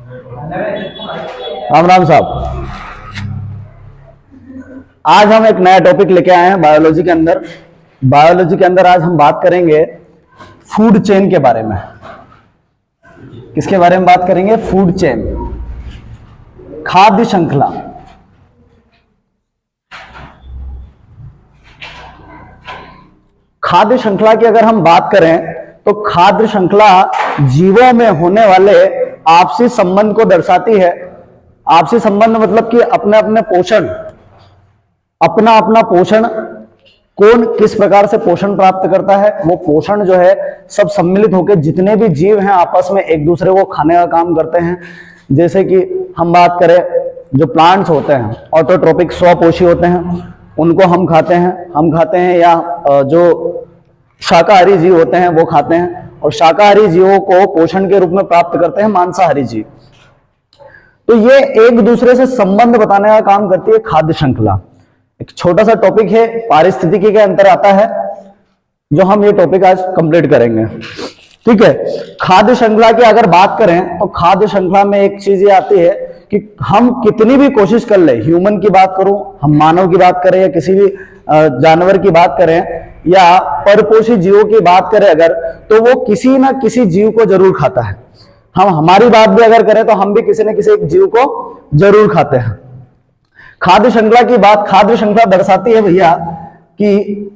राम राम साहब। आज हम एक नया टॉपिक लेके आए हैं बायोलॉजी के अंदर। बायोलॉजी के अंदर आज हम बात करेंगे फूड चेन के बारे में। किसके बारे में बात करेंगे? फूड चेन, खाद्य श्रृंखला। खाद्य श्रृंखला की अगर हम बात करें तो खाद्य श्रृंखला जीवों में होने वाले आपसी संबंध को दर्शाती है। आपसी संबंध मतलब कि अपने अपने पोषण, अपना अपना पोषण, कौन किस प्रकार से पोषण प्राप्त करता है, वो पोषण जो है सब सम्मिलित होकर जितने भी जीव हैं आपस में एक दूसरे को खाने का काम करते हैं। जैसे कि हम बात करें, जो प्लांट्स होते हैं ऑटोट्रोपिक, स्वपोषी होते हैं, उनको हम खाते हैं, या जो शाकाहारी जीव होते हैं वो खाते हैं, और शाकाहारी जीवों को पोषण के रूप में प्राप्त करते हैं मांसाहारी जीव। तो ये एक दूसरे से संबंध बताने का काम करती है खाद्य श्रृंखला। एक छोटा सा टॉपिक है, पारिस्थितिकी के अंतर आता है, जो हम ये टॉपिक आज कंप्लीट करेंगे। ठीक है। खाद्य श्रृंखला की अगर बात करें तो खाद्य श्रृंखला में एक चीज ये आती है कि हम कितनी भी कोशिश कर ले, ह्यूमन की बात करूं, हम मानव की बात करें या किसी भी जानवर की बात करें या परपोषी जीवों की बात करें अगर, तो वो किसी ना किसी जीव को जरूर खाता है। हम हमारी बात भी अगर करें तो हम भी किसी न किसी एक जीव को जरूर खाते हैं। खाद्य श्रृंखला की बात, खाद्य श्रृंखला दर्शाती है भैया कि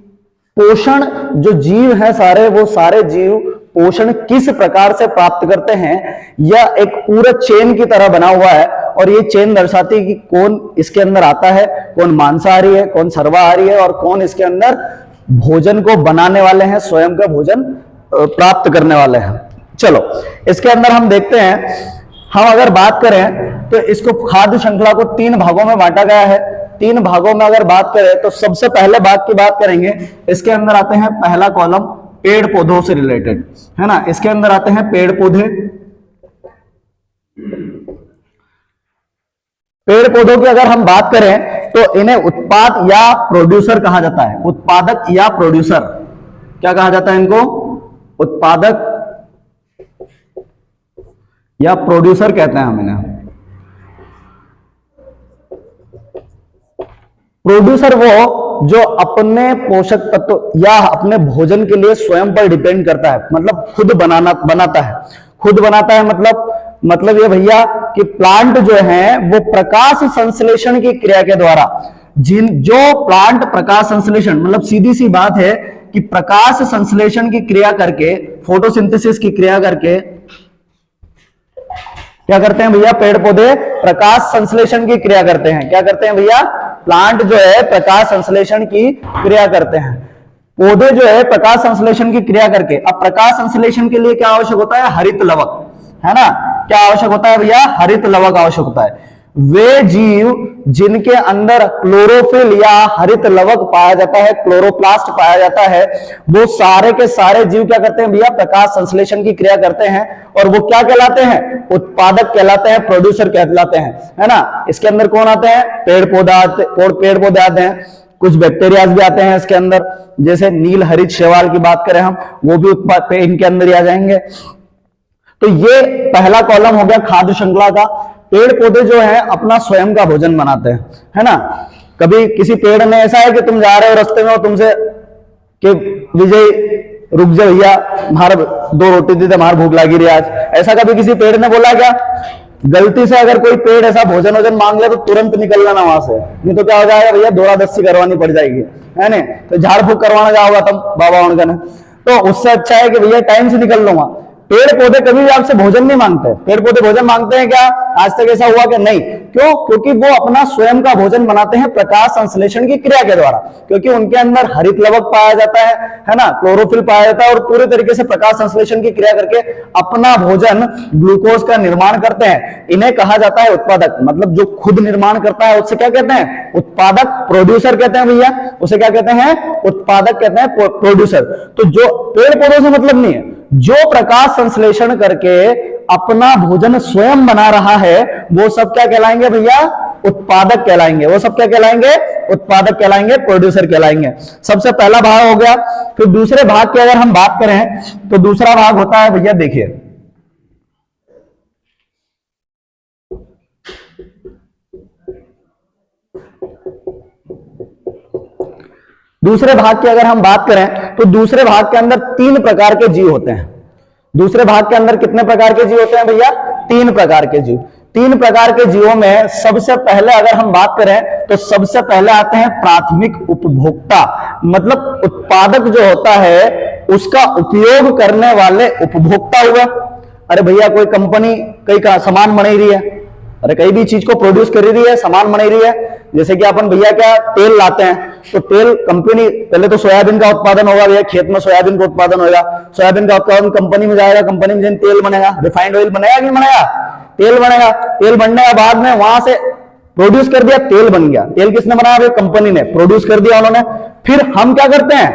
पोषण जो जीव है सारे, वो सारे जीव पोषण किस प्रकार से प्राप्त करते हैं, यह एक पूरा चेन की तरह बना हुआ है। और ये चेन दर्शाती है कि कौन इसके अंदर आता है, कौन मांसाहारी है, कौन सर्वाहारी है, और कौन इसके अंदर भोजन को बनाने वाले हैं, स्वयं का भोजन प्राप्त करने वाले हैं। चलो इसके अंदर हम देखते हैं, हम अगर बात करें तो इसको खाद्य श्रृंखला को 3 भागों में बांटा गया है। 3 भागों में अगर बात करें तो सबसे पहले भाग की बात करेंगे, इसके अंदर आते हैं पहला कॉलम पेड़ पौधों से रिलेटेड, है ना। इसके अंदर आते हैं पेड़ पौधे। पेड़ पौधों की अगर हम बात करें तो इन्हें उत्पाद या प्रोड्यूसर कहा जाता है। उत्पादक या प्रोड्यूसर, क्या कहा जाता है इनको? उत्पादक या प्रोड्यूसर कहते हैं हम इन्हें। प्रोड्यूसर वो जो अपने पोषक तत्व या अपने भोजन के लिए स्वयं पर डिपेंड करता है, मतलब खुद बनाता है। खुद बनाता है मतलब ये भैया कि प्लांट जो है वो प्रकाश संश्लेषण की क्रिया के द्वारा, जो प्लांट प्रकाश संश्लेषण, मतलब सीधी सी बात है कि प्रकाश संश्लेषण की क्रिया करके, फोटोसिंथेसिस की क्रिया करके क्या करते हैं भैया? पेड़ पौधे प्रकाश संश्लेषण की क्रिया करते हैं। क्या करते हैं भैया? प्लांट जो है प्रकाश संश्लेषण की क्रिया करते हैं। पौधे जो है प्रकाश संश्लेषण की क्रिया करके, अब प्रकाश संश्लेषण के लिए क्या आवश्यक होता है? हरित लवक, है ना। क्या आवश्यक होता है भैया? हरित लवक आवश्यक होता है। वे जीव जिनके अंदर क्लोरोफिल या हरित लवक पाया जाता है, क्लोरोप्लास्ट पाया जाता है, वो सारे के सारे जीव क्या करते हैं भैया? प्रकाश संश्लेषण की क्रिया करते हैं, और वो क्या कहलाते हैं? उत्पादक कहलाते हैं, प्रोड्यूसर कहलाते हैं, है ना। इसके अंदर कौन आते हैं? पेड़ पौधे आते हैं, कुछ बैक्टीरिया भी आते हैं इसके अंदर, जैसे नील हरित शैवाल की बात करें हम, वो भी उत्पाद इनके अंदर ही आ जाएंगे। तो ये पहला कॉलम हो गया खाद्य श्रृंखला का। पेड़ पौधे जो है अपना स्वयं का भोजन बनाते हैं, है ना। कभी किसी पेड़ ने, ऐसा है कि तुम जा रहे हो रास्ते में और तुमसे कि विजय रुक जा भैया, हमारा 2 रोटी दे दे, हमारी भूख लगी रही आज, ऐसा कभी किसी पेड़ ने बोला क्या? गलती से अगर कोई पेड़ ऐसा भोजन मांग ले तो तुरंत निकल जाना वहां से, नहीं तो क्या हो जाएगा भैया? दौरा दस्ती करवानी पड़ जाएगी, है ना। तो झाड़ फूक करवाना जाओगा तुम बाबा उनका ने, तो उससे अच्छा है कि भैया टाइम से निकल लूंगा। पेड़ पौधे कभी भी आपसे भोजन नहीं मांगते। पेड़ पौधे भोजन मांगते हैं क्या? आज तक ऐसा हुआ कि नहीं? क्यों? क्योंकि वो अपना स्वयं का भोजन बनाते हैं प्रकाश संश्लेषण की क्रिया के द्वारा, क्योंकि उनके अंदर हरित लवक पाया जाता है ना, क्लोरोफिल पाया जाता है, और पूरे तरीके से प्रकाश संश्लेषण की क्रिया करके अपना भोजन, ग्लूकोज का निर्माण करते हैं। इन्हें कहा जाता है उत्पादक, मतलब जो खुद निर्माण करता है उससे क्या कहते हैं? उत्पादक। प्रोड्यूसर कहते हैं भैया, उसे क्या कहते हैं? उत्पादक कहते हैं, प्रोड्यूसर। तो जो पेड़ पौधों से मतलब नहीं है, जो प्रकाश संश्लेषण करके अपना भोजन स्वयं बना रहा है, वो सब क्या कहलाएंगे भैया? उत्पादक कहलाएंगे। वो सब क्या कहलाएंगे? उत्पादक कहलाएंगे, प्रोड्यूसर कहलाएंगे। सबसे पहला भाग हो गया। फिर दूसरे भाग की अगर हम बात करें तो दूसरा भाग होता है भैया, देखिए दूसरे भाग की अगर हम बात करें तो दूसरे भाग के अंदर 3 प्रकार के जीव होते हैं। दूसरे भाग के अंदर कितने प्रकार के जीव होते हैं भैया? 3 प्रकार के जीव। 3 प्रकार के जीवों में सबसे पहले अगर हम बात करें तो सबसे पहले आते हैं प्राथमिक उपभोक्ता, मतलब उत्पादक जो होता है उसका उपयोग करने वाले उपभोक्ता हुआ। अरे भैया कोई कंपनी कई का सामान बना रही है, अरे कई भी चीज को प्रोड्यूस कर रही है, सामान बना रही है, जैसे कि अपन भैया क्या तेल लाते हैं, तो तेल कंपनी पहले तो सोयाबीन का उत्पादन होगा भैया, खेत में सोयाबीन का उत्पादन होगा, सोयाबीन का उत्पादन कंपनी में जाएगा, कंपनी में तेल बनेगा, रिफाइंड ऑयल बनेगा कि नहीं बनेगा? तेल बनेगा। तेल बनने के बाद में वहां से प्रोड्यूस कर दिया, तेल बन गया। तेल किसने बनाया भैया? कंपनी ने प्रोड्यूस कर दिया उन्होंने। फिर हम क्या करते हैं?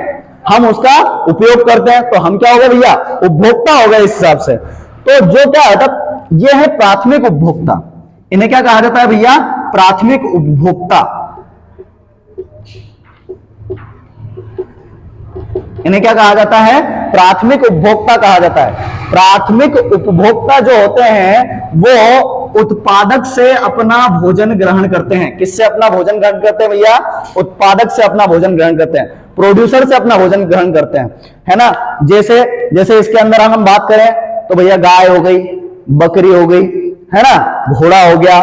हम उसका उपयोग करते हैं, तो हम क्या हो गए भैया? उपभोक्ता हो गए इस हिसाब से। तो जो क्या है, ये है प्राथमिक उपभोक्ता। इन्हें क्या कहा जाता है भैया? प्राथमिक उपभोक्ता। इन्हें क्या कहा जाता है? प्राथमिक उपभोक्ता कहा जाता है। प्राथमिक उपभोक्ता जो होते हैं वो उत्पादक से अपना भोजन ग्रहण करते हैं। किससे अपना भोजन ग्रहण करते हैं भैया? उत्पादक से अपना भोजन ग्रहण करते हैं, प्रोड्यूसर से अपना भोजन ग्रहण करते हैं, है ना। जैसे जैसे इसके अंदर हम बात करें तो भैया गाय हो गई, बकरी हो गई, है ना, घोड़ा हो गया,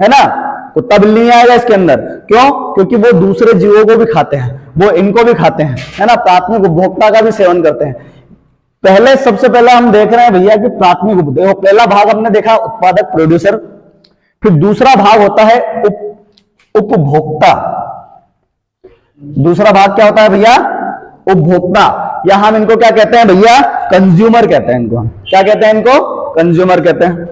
है ना, कुत्ता बिल्ली नहीं आएगा इसके अंदर। क्यों? क्योंकि वो दूसरे जीवों को भी खाते हैं, वो इनको भी खाते हैं, है ना, प्राथमिक उपभोक्ता का भी सेवन करते हैं। पहले सबसे पहले हम देख रहे हैं भैया कि प्राथमिक उपभोक्ता, पहला भाग हमने देखा उत्पादक प्रोड्यूसर, फिर दूसरा भाग होता है उपभोक्ता। दूसरा भाग क्या होता है भैया? उपभोक्ता, या हम इनको क्या कहते हैं भैया? कंज्यूमर कहते हैं इनको। क्या कहते हैं इनको? कंज्यूमर कहते हैं।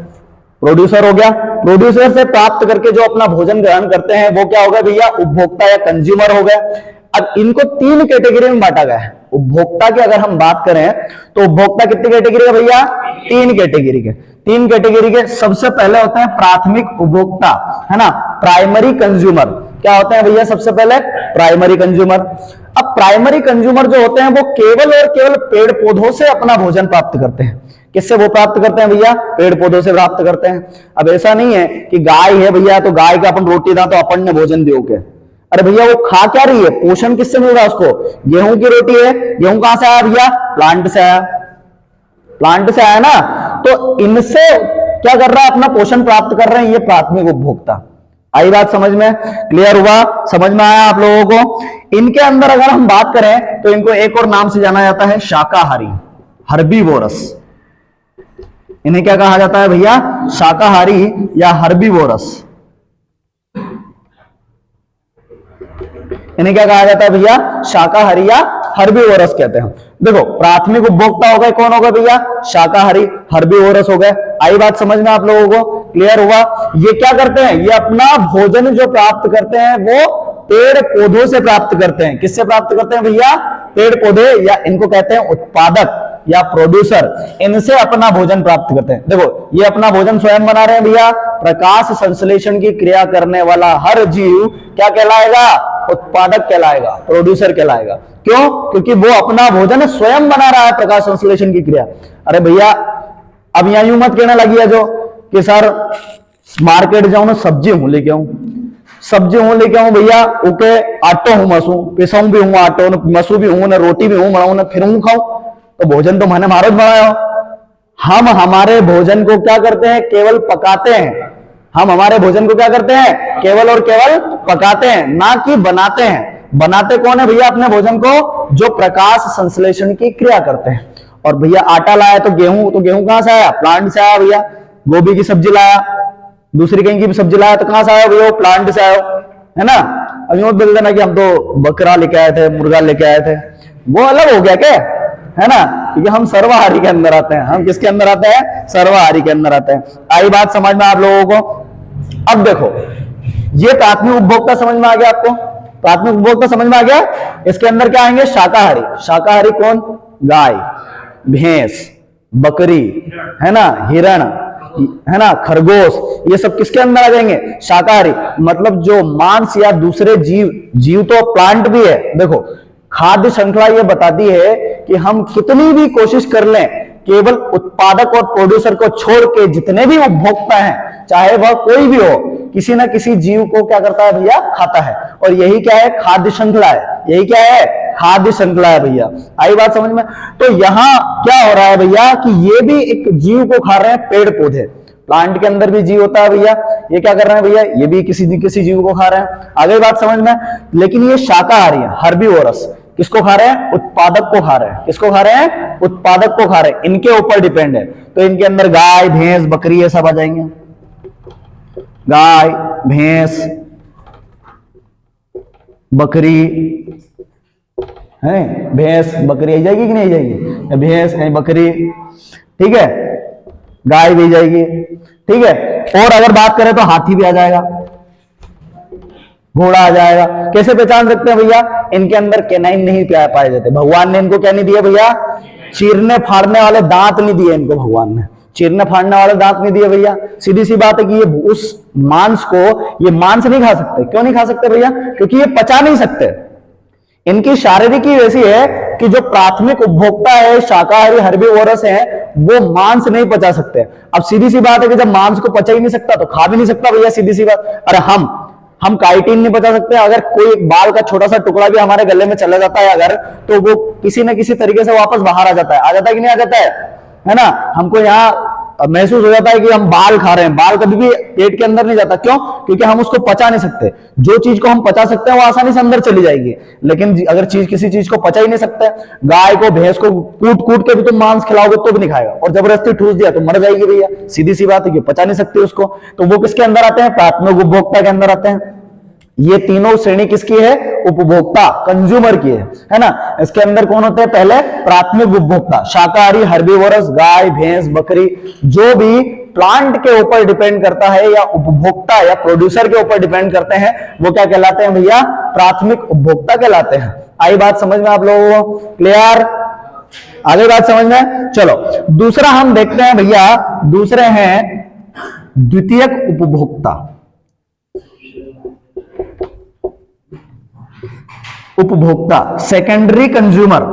प्रोड्यूसर हो गया, प्रोड्यूसर से प्राप्त करके जो अपना भोजन ग्रहण करते हैं वो क्या हो गया भैया? उपभोक्ता या कंज्यूमर हो गए। अब इनको 3 कैटेगरी में बांटा गया है। उपभोक्ता की अगर हम बात करें तो उपभोक्ता कितनी कैटेगरी है भैया? 3 कैटेगरी के। 3 कैटेगरी के सबसे पहले होते हैं प्राथमिक उपभोक्ता, है ना, प्राइमरी कंज्यूमर। क्या होते हैं भैया? सबसे पहले प्राइमरी कंज्यूमर। अब प्राइमरी कंज्यूमर जो होते हैं वो केवल और केवल पेड़ पौधों से अपना भोजन प्राप्त करते हैं। किससे वो प्राप्त करते हैं भैया? पेड़ पौधों से प्राप्त करते हैं। अब ऐसा नहीं है कि गाय है भैया तो गाय का अपन रोटी था तो अपन ने भोजन दियो के, अरे भैया वो खा क्या रही है? पोषण किससे मिल रहा है उसको? गेहूं की रोटी है, गेहूं कहां से आया भैया? प्लांट से आया, प्लांट से आया ना। तो इनसे क्या कर रहा है? अपना पोषण प्राप्त कर रहे हैं ये प्राथमिक उपभोक्ता। आई बात समझ में? क्लियर हुआ? समझ में आया आप लोगों को? इनके अंदर अगर हम बात करें तो इनको एक और नाम से जाना जाता है शाकाहारी, हर्बीवोरस। इन्हें क्या कहा जाता है भैया? शाकाहारी या हर्बीवोरस। इन्हें क्या कहा जाता है भैया? शाकाहारी या हर्बीवोरस कहते हैं। देखो प्राथमिक उपभोक्ता हो गए, कौन हो गए भैया? शाकाहारी, हर्बीवोरस हो गए। आई बात समझ में आप लोगों को? क्लियर हुआ? ये क्या करते हैं? ये अपना भोजन जो प्राप्त करते हैं वो पेड़ पौधों से प्राप्त करते हैं। किससे प्राप्त करते हैं भैया? पेड़ पौधे, या इनको कहते हैं उत्पादक या प्रोड्यूसर। इनसे अपना भोजन प्राप्त करते हैं। देखो ये अपना भोजन स्वयं बना रहे हैं भैया। प्रकाश संश्लेषण की क्रिया करने वाला हर जीव क्या कहलाएगा? उत्पादक कहलाएगा, प्रोड्यूसर कहलाएगा। क्यों? क्योंकि वो अपना भोजन स्वयं बना रहा है, प्रकाश संश्लेषण की क्रिया। अरे भैया अब यहां यूं मत कहने लगी है जो कि सर मार्केट जाऊं ना सब्जी हूं लेके आऊं, सब्जी हूं लेके आऊं भैया, ओके आटो हूं मसू, पिसाऊं भी हूं आटो न मसू भी हूं, ना रोटी भी हूं बनाऊं, ना फिर हूं खाऊं। तो भोजन तो मैंने मारो बनाया हो। हम हमारे भोजन को क्या करते हैं? केवल पकाते हैं। हम हमारे भोजन को क्या करते हैं? केवल और केवल पकाते हैं, ना कि बनाते हैं। बनाते कौन है भैया अपने भोजन को? जो प्रकाश संश्लेषण की क्रिया करते हैं। और भैया आटा लाया तो गेहूं कहां से आया? प्लांट से आया भैया। गोभी की सब्जी लाया, दूसरी कहीं की भी सब्जी लाया तो कहां से आया भैया? प्लांट से आया, है ना। अभी मत बोल देना कि हम तो बकरा लेके आए थे, मुर्गा लेके आए थे, वो अलग हो गया क्या, है ना। क्योंकि हम सर्वाहारी के अंदर आते हैं। हम किसके अंदर आते हैं? सर्वाहारी के अंदर आते हैं। आई बात समझ में आप लोगों को? अब देखो ये प्राथमिक उपभोक्ता समझ में आ गया आपको? प्राथमिक उपभोक्ता समझ में आ गया? इसके अंदर क्या आएंगे? शाकाहारी। शाकाहारी कौन? गाय, भैंस, बकरी, है ना, हिरण, है ना, खरगोश, ये सब किसके अंदर आ जाएंगे? शाकाहारी। मतलब जो मांस या दूसरे जीव तो प्लांट भी है। देखो खाद्य श्रृंखला ये बताती है कि हम कितनी भी कोशिश कर लें, केवल उत्पादक और प्रोड्यूसर को छोड़ के जितने भी उपभोक्ता हैं, चाहे वह कोई भी हो, किसी ना किसी जीव को क्या करता है भैया? खाता है। और यही क्या है? खाद्य श्रृंखला है। यही क्या है? खाद्य श्रृंखला है भैया। आई बात समझ में? तो यहां क्या हो रहा है भैया कि ये भी एक जीव को खा रहे हैं, पेड़ पौधे। प्लांट के अंदर भी जीव होता है भैया, ये क्या कर रहे हैं भैया, ये भी किसी जीव को खा रहे हैं। आगे बात समझ में? लेकिन ये शाकाहारी है, हर्बीवोरस। किसको खा रहे हैं? उत्पादक को खा रहे हैं। किसको खा रहे हैं? उत्पादक को खा रहे हैं। इनके ऊपर डिपेंड है, तो इनके अंदर गाय, भैंस, बकरी ये सब आ जाएंगे। गाय, भैंस, बकरी है, भैंस बकरी आ जाएगी कि नहीं जाएगी? भैंस है, बकरी, ठीक है, गाय भी जाएगी, ठीक है। और अगर बात करें तो हाथी भी आ जाएगा, घोड़ा आ जाएगा। कैसे पहचान सकते हैं भैया? इनके अंदर कैनाइन नहीं पाए जाते। भगवान ने इनको क्या नहीं दिया भैया? चीरने फाड़ने वाले दांत नहीं दिए इनको, भगवान ने चीरने फाड़ने वाले दांत नहीं दिए भैया। सीधी सी बात है कि ये उस मांस को, ये मांस नहीं खा सकते। क्यों नहीं खा सकते भैया? क्योंकि ये पचा नहीं सकते। इनकी शारीरिक ही वैसी है कि जो प्राथमिक उपभोक्ता है, शाकाहारी हर्बीवोरस है, वो मांस नहीं पचा सकते। अब सीधी सी बात है कि जब मांस को पचा ही नहीं सकता तो खा भी नहीं सकता भैया, सीधी सी बात। अरे हम काइटिन नहीं बचा सकते। अगर कोई बाल का छोटा सा टुकड़ा भी हमारे गले में चला जाता है अगर, तो वो किसी न किसी तरीके से वापस बाहर आ जाता है कि नहीं आ जाता है ना? हमको यहाँ महसूस हो जाता है कि हम बाल खा रहे हैं। बाल कभी भी पेट के अंदर नहीं जाता। क्यों? क्योंकि हम उसको पचा नहीं सकते। जो चीज को हम पचा सकते हैं वो आसानी से अंदर चली जाएगी, लेकिन अगर किसी चीज को पचा ही नहीं सकते, गाय को, भैंस को कूट कूट के भी तुम मांस खिलाओगे तो भी नहीं खाएगा, और जबरदस्ती ठूस दिया तो मर जाएगी भैया। सीधी सी बात है कि पचा नहीं सकती उसको। तो वो किसके अंदर आते हैं? प्राथमिक उपभोक्ता के अंदर आते हैं। ये तीनों श्रेणी किसकी है? उपभोक्ता, कंज्यूमर की है ना? इसके अंदर कौन होते हैं? पहले प्राथमिक उपभोक्ता, शाकाहारी हर्बीवोरस, गाय, भैंस, बकरी, जो भी प्लांट के ऊपर डिपेंड करता है या उपभोक्ता या प्रोड्यूसर के ऊपर डिपेंड करते हैं, वो क्या कहलाते हैं भैया? प्राथमिक उपभोक्ता कहलाते हैं। आई बात समझ में आप लोगों को? क्लियर? आगे बात समझ में? चलो दूसरा हम देखते हैं भैया। दूसरे हैं द्वितीयक उपभोक्ता। उपभोक्ता, सेकेंडरी कंज्यूमर।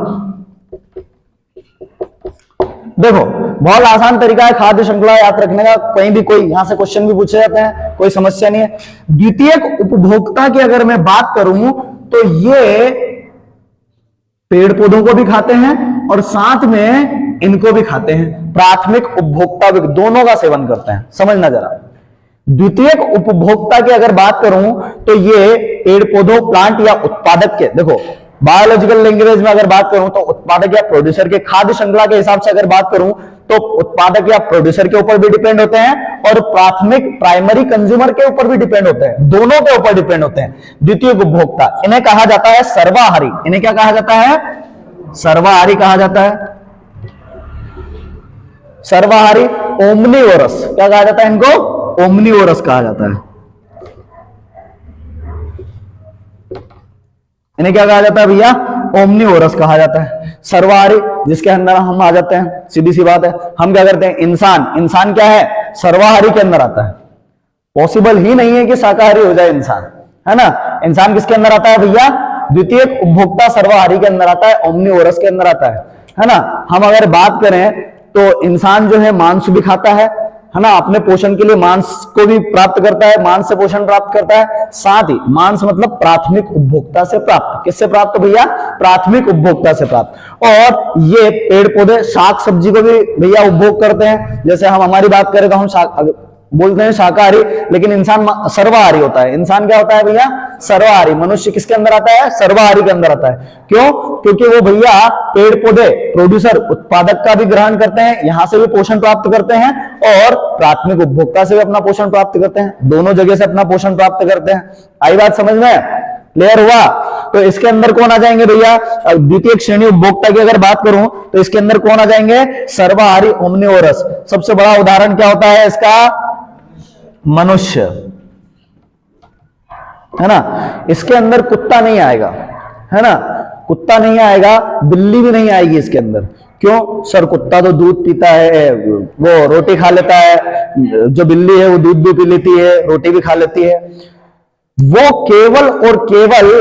देखो बहुत आसान तरीका है खाद्य श्रृंखला याद रखने का। कहीं भी कोई यहां से क्वेश्चन भी पूछे जाते हैं, कोई समस्या नहीं है। द्वितीयक उपभोक्ता की अगर मैं बात करूं तो ये पेड़ पौधों को भी खाते हैं और साथ में इनको भी खाते हैं। प्राथमिक उपभोक्ता भी दोनों का सेवन करते हैं। समझना जरा, द्वितीयक उपभोक्ता की अगर बात करूं तो ये पेड़ पौधों, प्लांट या उत्पादक के, देखो बायोलॉजिकल लैंग्वेज में अगर बात करूं तो उत्पादक या प्रोड्यूसर के, खाद्य श्रृंखला के हिसाब से अगर बात करूं तो उत्पादक या प्रोड्यूसर के ऊपर भी डिपेंड होते हैं और प्राथमिक प्राइमरी कंज्यूमर के ऊपर भी डिपेंड होते हैं। दोनों के ऊपर डिपेंड होते हैं द्वितीयक उपभोक्ता। इन्हें कहा जाता है सर्वाहारी। इन्हें क्या कहा जाता है? सर्वाहारी कहा जाता है। सर्वाहारी, ओमनीवोरस। क्या कहा जाता है इनको? ओमनीवोरस कहा जाता है। इन्हें क्या कहा जाता है भैया? ओमनीवोरस कहा जाता है। सर्वाहारी जिसके अंदर हम आ जाते हैं, सीधी सी बात है। हम क्या करते हैं? इंसान क्या है? सर्वाहारी के अंदर आता है। पॉसिबल ही नहीं है कि शाकाहारी हो जाए इंसान, है ना? इंसान किसके अंदर आता है भैया? द्वितीयक उपभोक्ता सर्वाहारी के अंदर आता है, ओमनीवोरस के अंदर आता है ना? हम अगर बात करें तो इंसान जो है मांस भी खाता है ना? अपने पोषण के लिए मांस को भी प्राप्त करता है, मांस से पोषण प्राप्त करता है। साथ ही मांस मतलब प्राथमिक उपभोक्ता से प्राप्त। किससे प्राप्त भैया? प्राथमिक उपभोक्ता से प्राप्त। और ये पेड़ पौधे, शाक सब्जी को भी भैया उपभोग करते हैं। जैसे हम हमारी बात करें तो हम बोलते हैं शाकाहारी, लेकिन इंसान सर्वाहारी होता है। इंसान क्या होता है भैया? सर्वाहारी। मनुष्य किसके अंदर आता है? सर्वाहारी के अंदर आता है। क्यों? क्योंकि वो भैया पेड़ पौधे, प्रोड्यूसर, उत्पादक का भी ग्रहण करते हैं, यहां से भी पोषण प्राप्त करते हैं और प्राथमिक उपभोक्ता से भी अपना पोषण प्राप्त करते हैं। दोनों जगह से अपना पोषण प्राप्त करते हैं। आई बात समझ में? क्लियर हुआ? तो इसके अंदर कौन आ जाएंगे भैया? द्वितीय श्रेणी उपभोक्ता की अगर बात करूं तो इसके अंदर कौन आ जाएंगे? सर्वाहारी, ओमनीवोरस। सबसे बड़ा उदाहरण क्या होता है इसका? मनुष्य, है ना? इसके अंदर कुत्ता नहीं आएगा, है ना? कुत्ता नहीं आएगा, बिल्ली भी नहीं आएगी इसके अंदर। क्यों? सर कुत्ता तो दूध पीता है, वो रोटी खा लेता है, जो बिल्ली है वो दूध भी पी लेती है, रोटी भी खा लेती है। वो केवल और केवल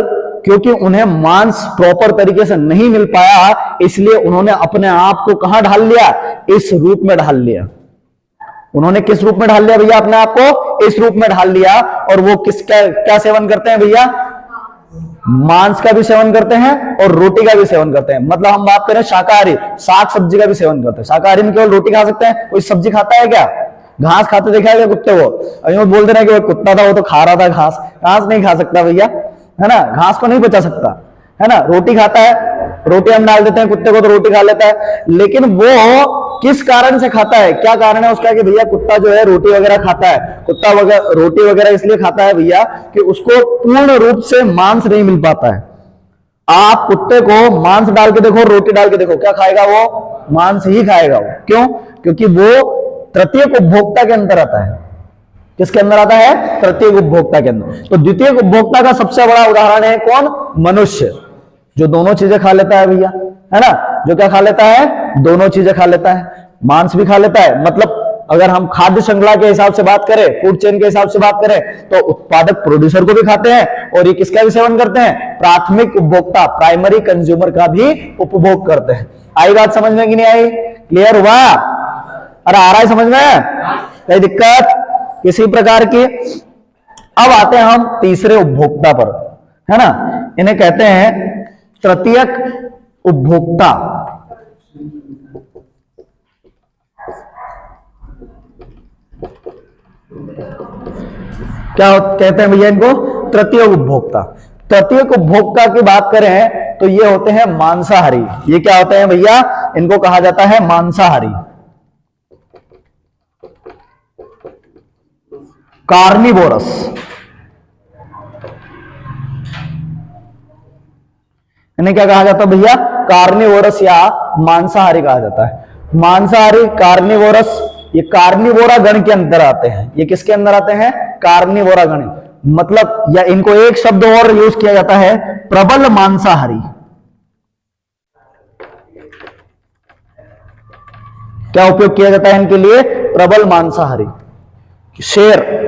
क्योंकि उन्हें मांस प्रॉपर तरीके से नहीं मिल पाया, इसलिए उन्होंने अपने आप को कहां ढाल लिया? इस रूप में ढाल लिया। उन्होंने किस रूप में ढाल लिया भैया? अपने आप को इस रूप में ढाल लिया। और वो किसका क्या सेवन करते हैं भैया? मांस का भी सेवन करते हैं और रोटी का भी सेवन करते हैं। मतलब हम बात करें शाकाहारी, साग सब्जी का भी सेवन करते हैं। शाकाहारी में केवल रोटी खा सकते हैं, कोई सब्जी खाता है क्या? घास खाते देखा है क्या कुत्ते को? अभी बोल दे रहे कि वो कुत्ता था, वो तो खा रहा था घास। घास नहीं खा सकता भैया, है ना, घास को नहीं बचा सकता, है ना। रोटी खाता है, रोटी हम डाल देते हैं कुत्ते को तो रोटी खा लेता है, लेकिन वो किस कारण से खाता है, क्या कारण है उसका कि भैया कुत्ता जो है रोटी वगैरह खाता है। कुत्ता वगैरह रोटी वगैरह इसलिए खाता है भैया कि उसको पूर्ण रूप से मांस नहीं मिल पाता है। आप कुत्ते को मांस डाल के देखो, रोटी डाल के देखो, क्या खाएगा वो? मांस ही खाएगा वो। क्यों? क्योंकि वो तृतीयक उपभोक्ता के अंदर आता है। किसके अंदर आता है? तृतीयक उपभोक्ता के अंदर। तो द्वितीयक उपभोक्ता का सबसे बड़ा उदाहरण है कौन? मनुष्य, जो दोनों चीजें खा लेता है भैया, है ना। जो क्या खा लेता है? दोनों चीजें खा लेता है, मांस भी खा लेता है। मतलब अगर हम खाद्य श्रृंखला के हिसाब से बात करें, फूड चेन के हिसाब से बात करें, तो उत्पादक प्रोड्यूसर को भी खाते हैं और ये किसका भी सेवन करते हैं? प्राथमिक उपभोक्ता, प्राइमरी कंज्यूमर का भी उपभोग करते हैं। आई बात समझ में कि नहीं आई? क्लियर हुआ? अरे आ रहा है समझ में? कोई दिक्कत किसी प्रकार की? अब आते हैं हम तीसरे उपभोक्ता पर, है ना। इन्हें कहते हैं तृतीयक उपभोक्ता। क्या कहते हैं भैया इनको? तृतीयक उपभोक्ता। तृतीयक उपभोक्ता की बात करें तो ये होते हैं मांसाहारी। ये क्या होते हैं भैया? इनको कहा जाता है मांसाहारी, कार्निवोरस। इन्हें क्या कहा जाता है भैया? कार्निवोरस या मांसाहारी कहा जाता है। मांसाहारी, कार्निवोरस, ये कार्निवोरा गण के अंदर आते हैं। ये किसके अंदर आते हैं? कार्निवोरा गण। मतलब या इनको एक शब्द और यूज किया जाता है, प्रबल मांसाहारी। क्या उपयोग किया जाता है इनके लिए? प्रबल मांसाहारी। शेर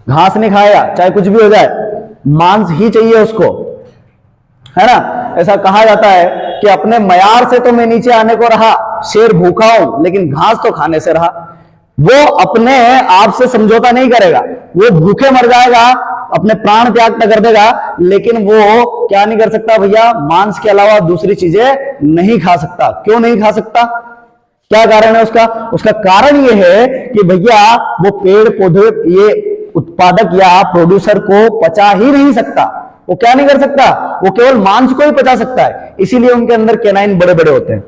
घास नहीं खाएगा, चाहे कुछ भी हो जाए, मांस ही चाहिए उसको, है ना। ऐसा कहा जाता है कि अपने मयार से तो मैं नीचे आने को रहा, शेर भूखा हूं लेकिन घास तो खाने से रहा। वो अपने आप से समझौता नहीं करेगा, वो भूखे मर जाएगा, अपने प्राण त्याग कर देगा, लेकिन वो क्या नहीं कर सकता भैया? मांस के अलावा दूसरी चीजें नहीं खा सकता। क्यों नहीं खा सकता? क्या कारण है उसका? उसका कारण यह है कि भैया वो पेड़ पौधे, ये उत्पादक या प्रोड्यूसर को पचा ही नहीं सकता। वो क्या नहीं कर सकता? वो केवल मांस को ही पचा सकता है। इसीलिए उनके अंदर कैनाइन बड़े बड़े होते हैं।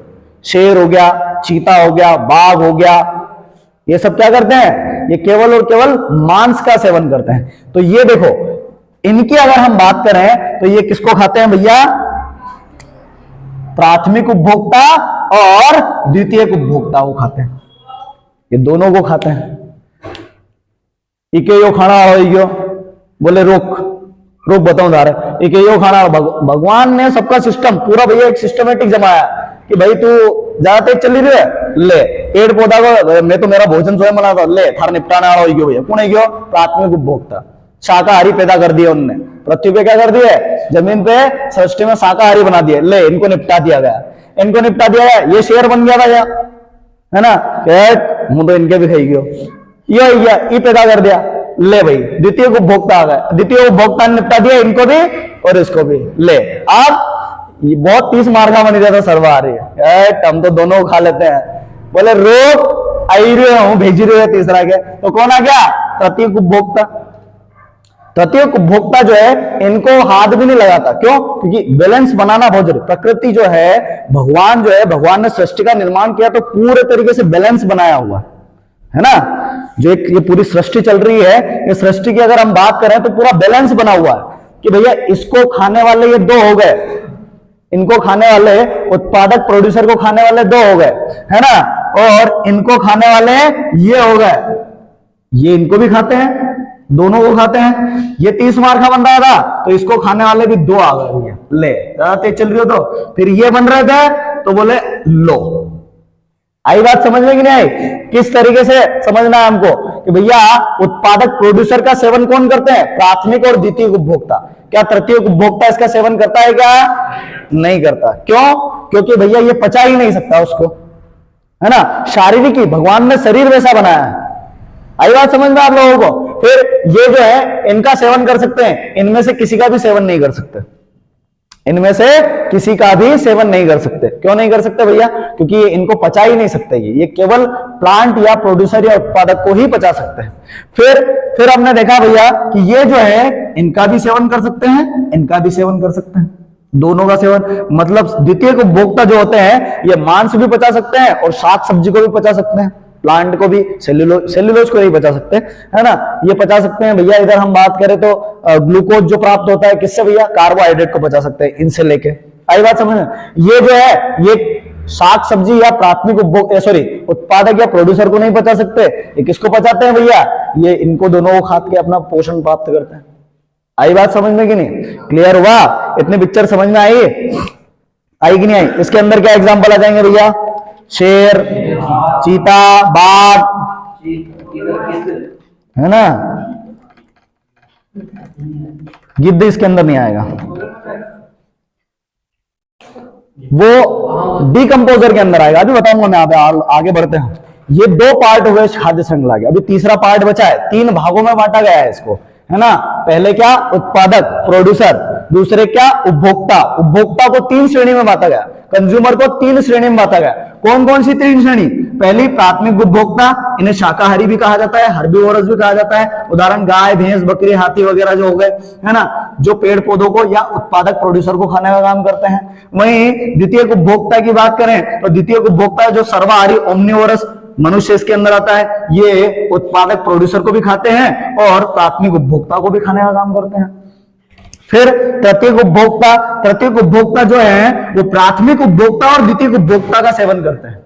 शेर हो गया, चीता हो गया, बाघ हो गया, ये सब क्या करते हैं? ये केवल और केवल मांस का सेवन करते हैं। तो ये देखो, इनकी अगर हम बात करें तो ये किसको खाते हैं भैया? प्राथमिक उपभोक्ता और द्वितीयक उपभोक्ता को खाते हैं। ये दोनों को खाते हैं। इके यो खाना हो, बोले रोक रोक बताऊं जा रहे, इके यो खाना। भगवान ने सबका सिस्टम पूरा भैया एक सिस्टमेटिक जमाया कि भाई तू ज्यादा तेज चली रही है, ले पेड़ पौधा को, मैं तो मेरा भोजन स्वयं बनाता, ले थार निपटाना वाला हो भैया। कौन है क्यों? प्राथमिक उपभोक्ता। शाकाहारी पैदा कर दिए उनने, पृथ्वी पे क्या कर दिए? जमीन पे सृष्टि में शाकाहारी बना दिए, ले इनको निपटा दिया गया, इनको निपटा दिया गया। ये शेर बन गया था क्या, है ना, मुंह तो इनके भी खाई गयो, ये पैदा कर दिया, ले भाई द्वितीय उपभोक्ता आ गया, द्वितीय उपभोक्ता ने निपटा दिया इनको भी और इसको भी, ले। अब ये बहुत 30 मार्का बनी जाता सर्व आ रही है, हम तो दोनों खा लेते हैं। बोले रोक आई रहे हूं, भेजी रहे है तीसरा के, तो कौन आ गया? तृतीय उपभोक्ता। तृतीय उपभोक्ता जो है इनको हाथ भी नहीं लगाता। क्यों? क्योंकि बैलेंस बनाना बहुत जरूरी। प्रकृति जो है, भगवान जो है, भगवान ने सृष्टि का निर्माण किया तो पूरे तरीके से बैलेंस बनाया हुआ है ना। जो एक ये पूरी सृष्टि चल रही है, ये सृष्टि की अगर हम बात करें तो पूरा बैलेंस बना हुआ है कि भैया इसको खाने वाले ये दो हो गए, इनको खाने वाले उत्पादक प्रोड्यूसर को खाने वाले दो हो गए, है ना, और इनको खाने वाले ये हो गए, ये इनको भी खाते हैं, दोनों को खाते हैं। ये 30 मार का बन रहा था तो इसको खाने वाले भी दो आ गए भैया, ले ज्यादा तेज चल रही हो तो। फिर ये बन रहे थे तो बोले लो। आई बात समझ में कि नहीं आई? किस तरीके से समझना है हमको कि भैया उत्पादक प्रोड्यूसर का सेवन कौन करते हैं? प्राथमिक और द्वितीय उपभोक्ता। क्या तृतीय उपभोक्ता इसका सेवन करता है क्या? नहीं करता। क्यों? क्योंकि भैया ये पचा ही नहीं सकता उसको, है ना। शारीरिक ही भगवान ने शरीर वैसा बनाया है। आई बात समझ में आप लोगों को? फिर ये जो है इनका सेवन कर सकते हैं, इनमें से किसी का भी सेवन नहीं कर सकते। इनमें से किसी का भी सेवन नहीं कर सकते। क्यों नहीं कर सकते भैया? क्योंकि इनको पचा ही नहीं सकते, ये केवल प्लांट या प्रोड्यूसर या उत्पादक को ही पचा सकते हैं। फिर हमने देखा भैया कि ये जो है इनका भी सेवन कर सकते हैं, इनका भी सेवन कर सकते हैं, दोनों का सेवन। मतलब द्वितीयक उपभोक्ता जो होते हैं ये मांस भी पचा सकते हैं और शाक सब्जी को भी पचा सकते हैं, प्लांट को भी, सेल्यूलोज को नहीं पचा सकते, है ना, ये पचा सकते हैं भैया। इधर हम बात करें तो ग्लूकोज जो प्राप्त होता है किससे भैया? कार्बोहाइड्रेट को पचा सकते हैं इनसे लेके। आई बात समझ में? ये जो है ये शाक सब्जी या प्राथमिक उत्पादक या प्रोड्यूसर को नहीं पचा सकते, ये किसको पचाते हैं भैया? ये इनको दोनों को खा के अपना पोषण प्राप्त करते हैं। आई बात समझ में कि नहीं? क्लियर हुआ? इतनी पिक्चर समझ में आई कि नहीं आई? इसके अंदर क्या एग्जांपल आ जाएंगे भैया? शेर, चीता, बाघ, है ना, गिद्ध इसके अंदर नहीं आएगा, वो डिकम्पोजर के अंदर आएगा। अभी बताऊंगा मैं, आगे बढ़ते हैं। ये दो पार्ट हुए खाद्य श्रृंखला के, अभी तीसरा पार्ट बचा है। 3 भागों में बांटा गया है इसको, है ना। पहले क्या? उत्पादक, प्रोड्यूसर। दूसरे क्या? उपभोक्ता। उपभोक्ता को 3 श्रेणी में बांटा गया, कंज्यूमर को 3 श्रेणी में बांटा गया। कौन कौन सी 3 श्रेणी? पहली प्राथमिक उपभोक्ता, इन्हें शाकाहारी भी कहा जाता है, हर्बीवोरस भी कहा जाता है। उदाहरण गाय, भैंस, बकरी, हाथी वगैरह जो हो गए, है ना, जो पेड़ पौधों को या उत्पादक प्रोड्यूसर को खाने का काम करते हैं। वहीं द्वितीयक उपभोक्ता की बात करें तो द्वितीयक उपभोक्ता जो सर्वाहारी, ओमनिवोरस, मनुष्य इसके अंदर आता है, ये उत्पादक प्रोड्यूसर को भी खाते हैं और प्राथमिक उपभोक्ता को भी खाने का काम करते हैं। फिर तृतीयक उपभोक्ता जो है वो प्राथमिक उपभोक्ता और द्वितीयक उपभोक्ता का सेवन करते हैं।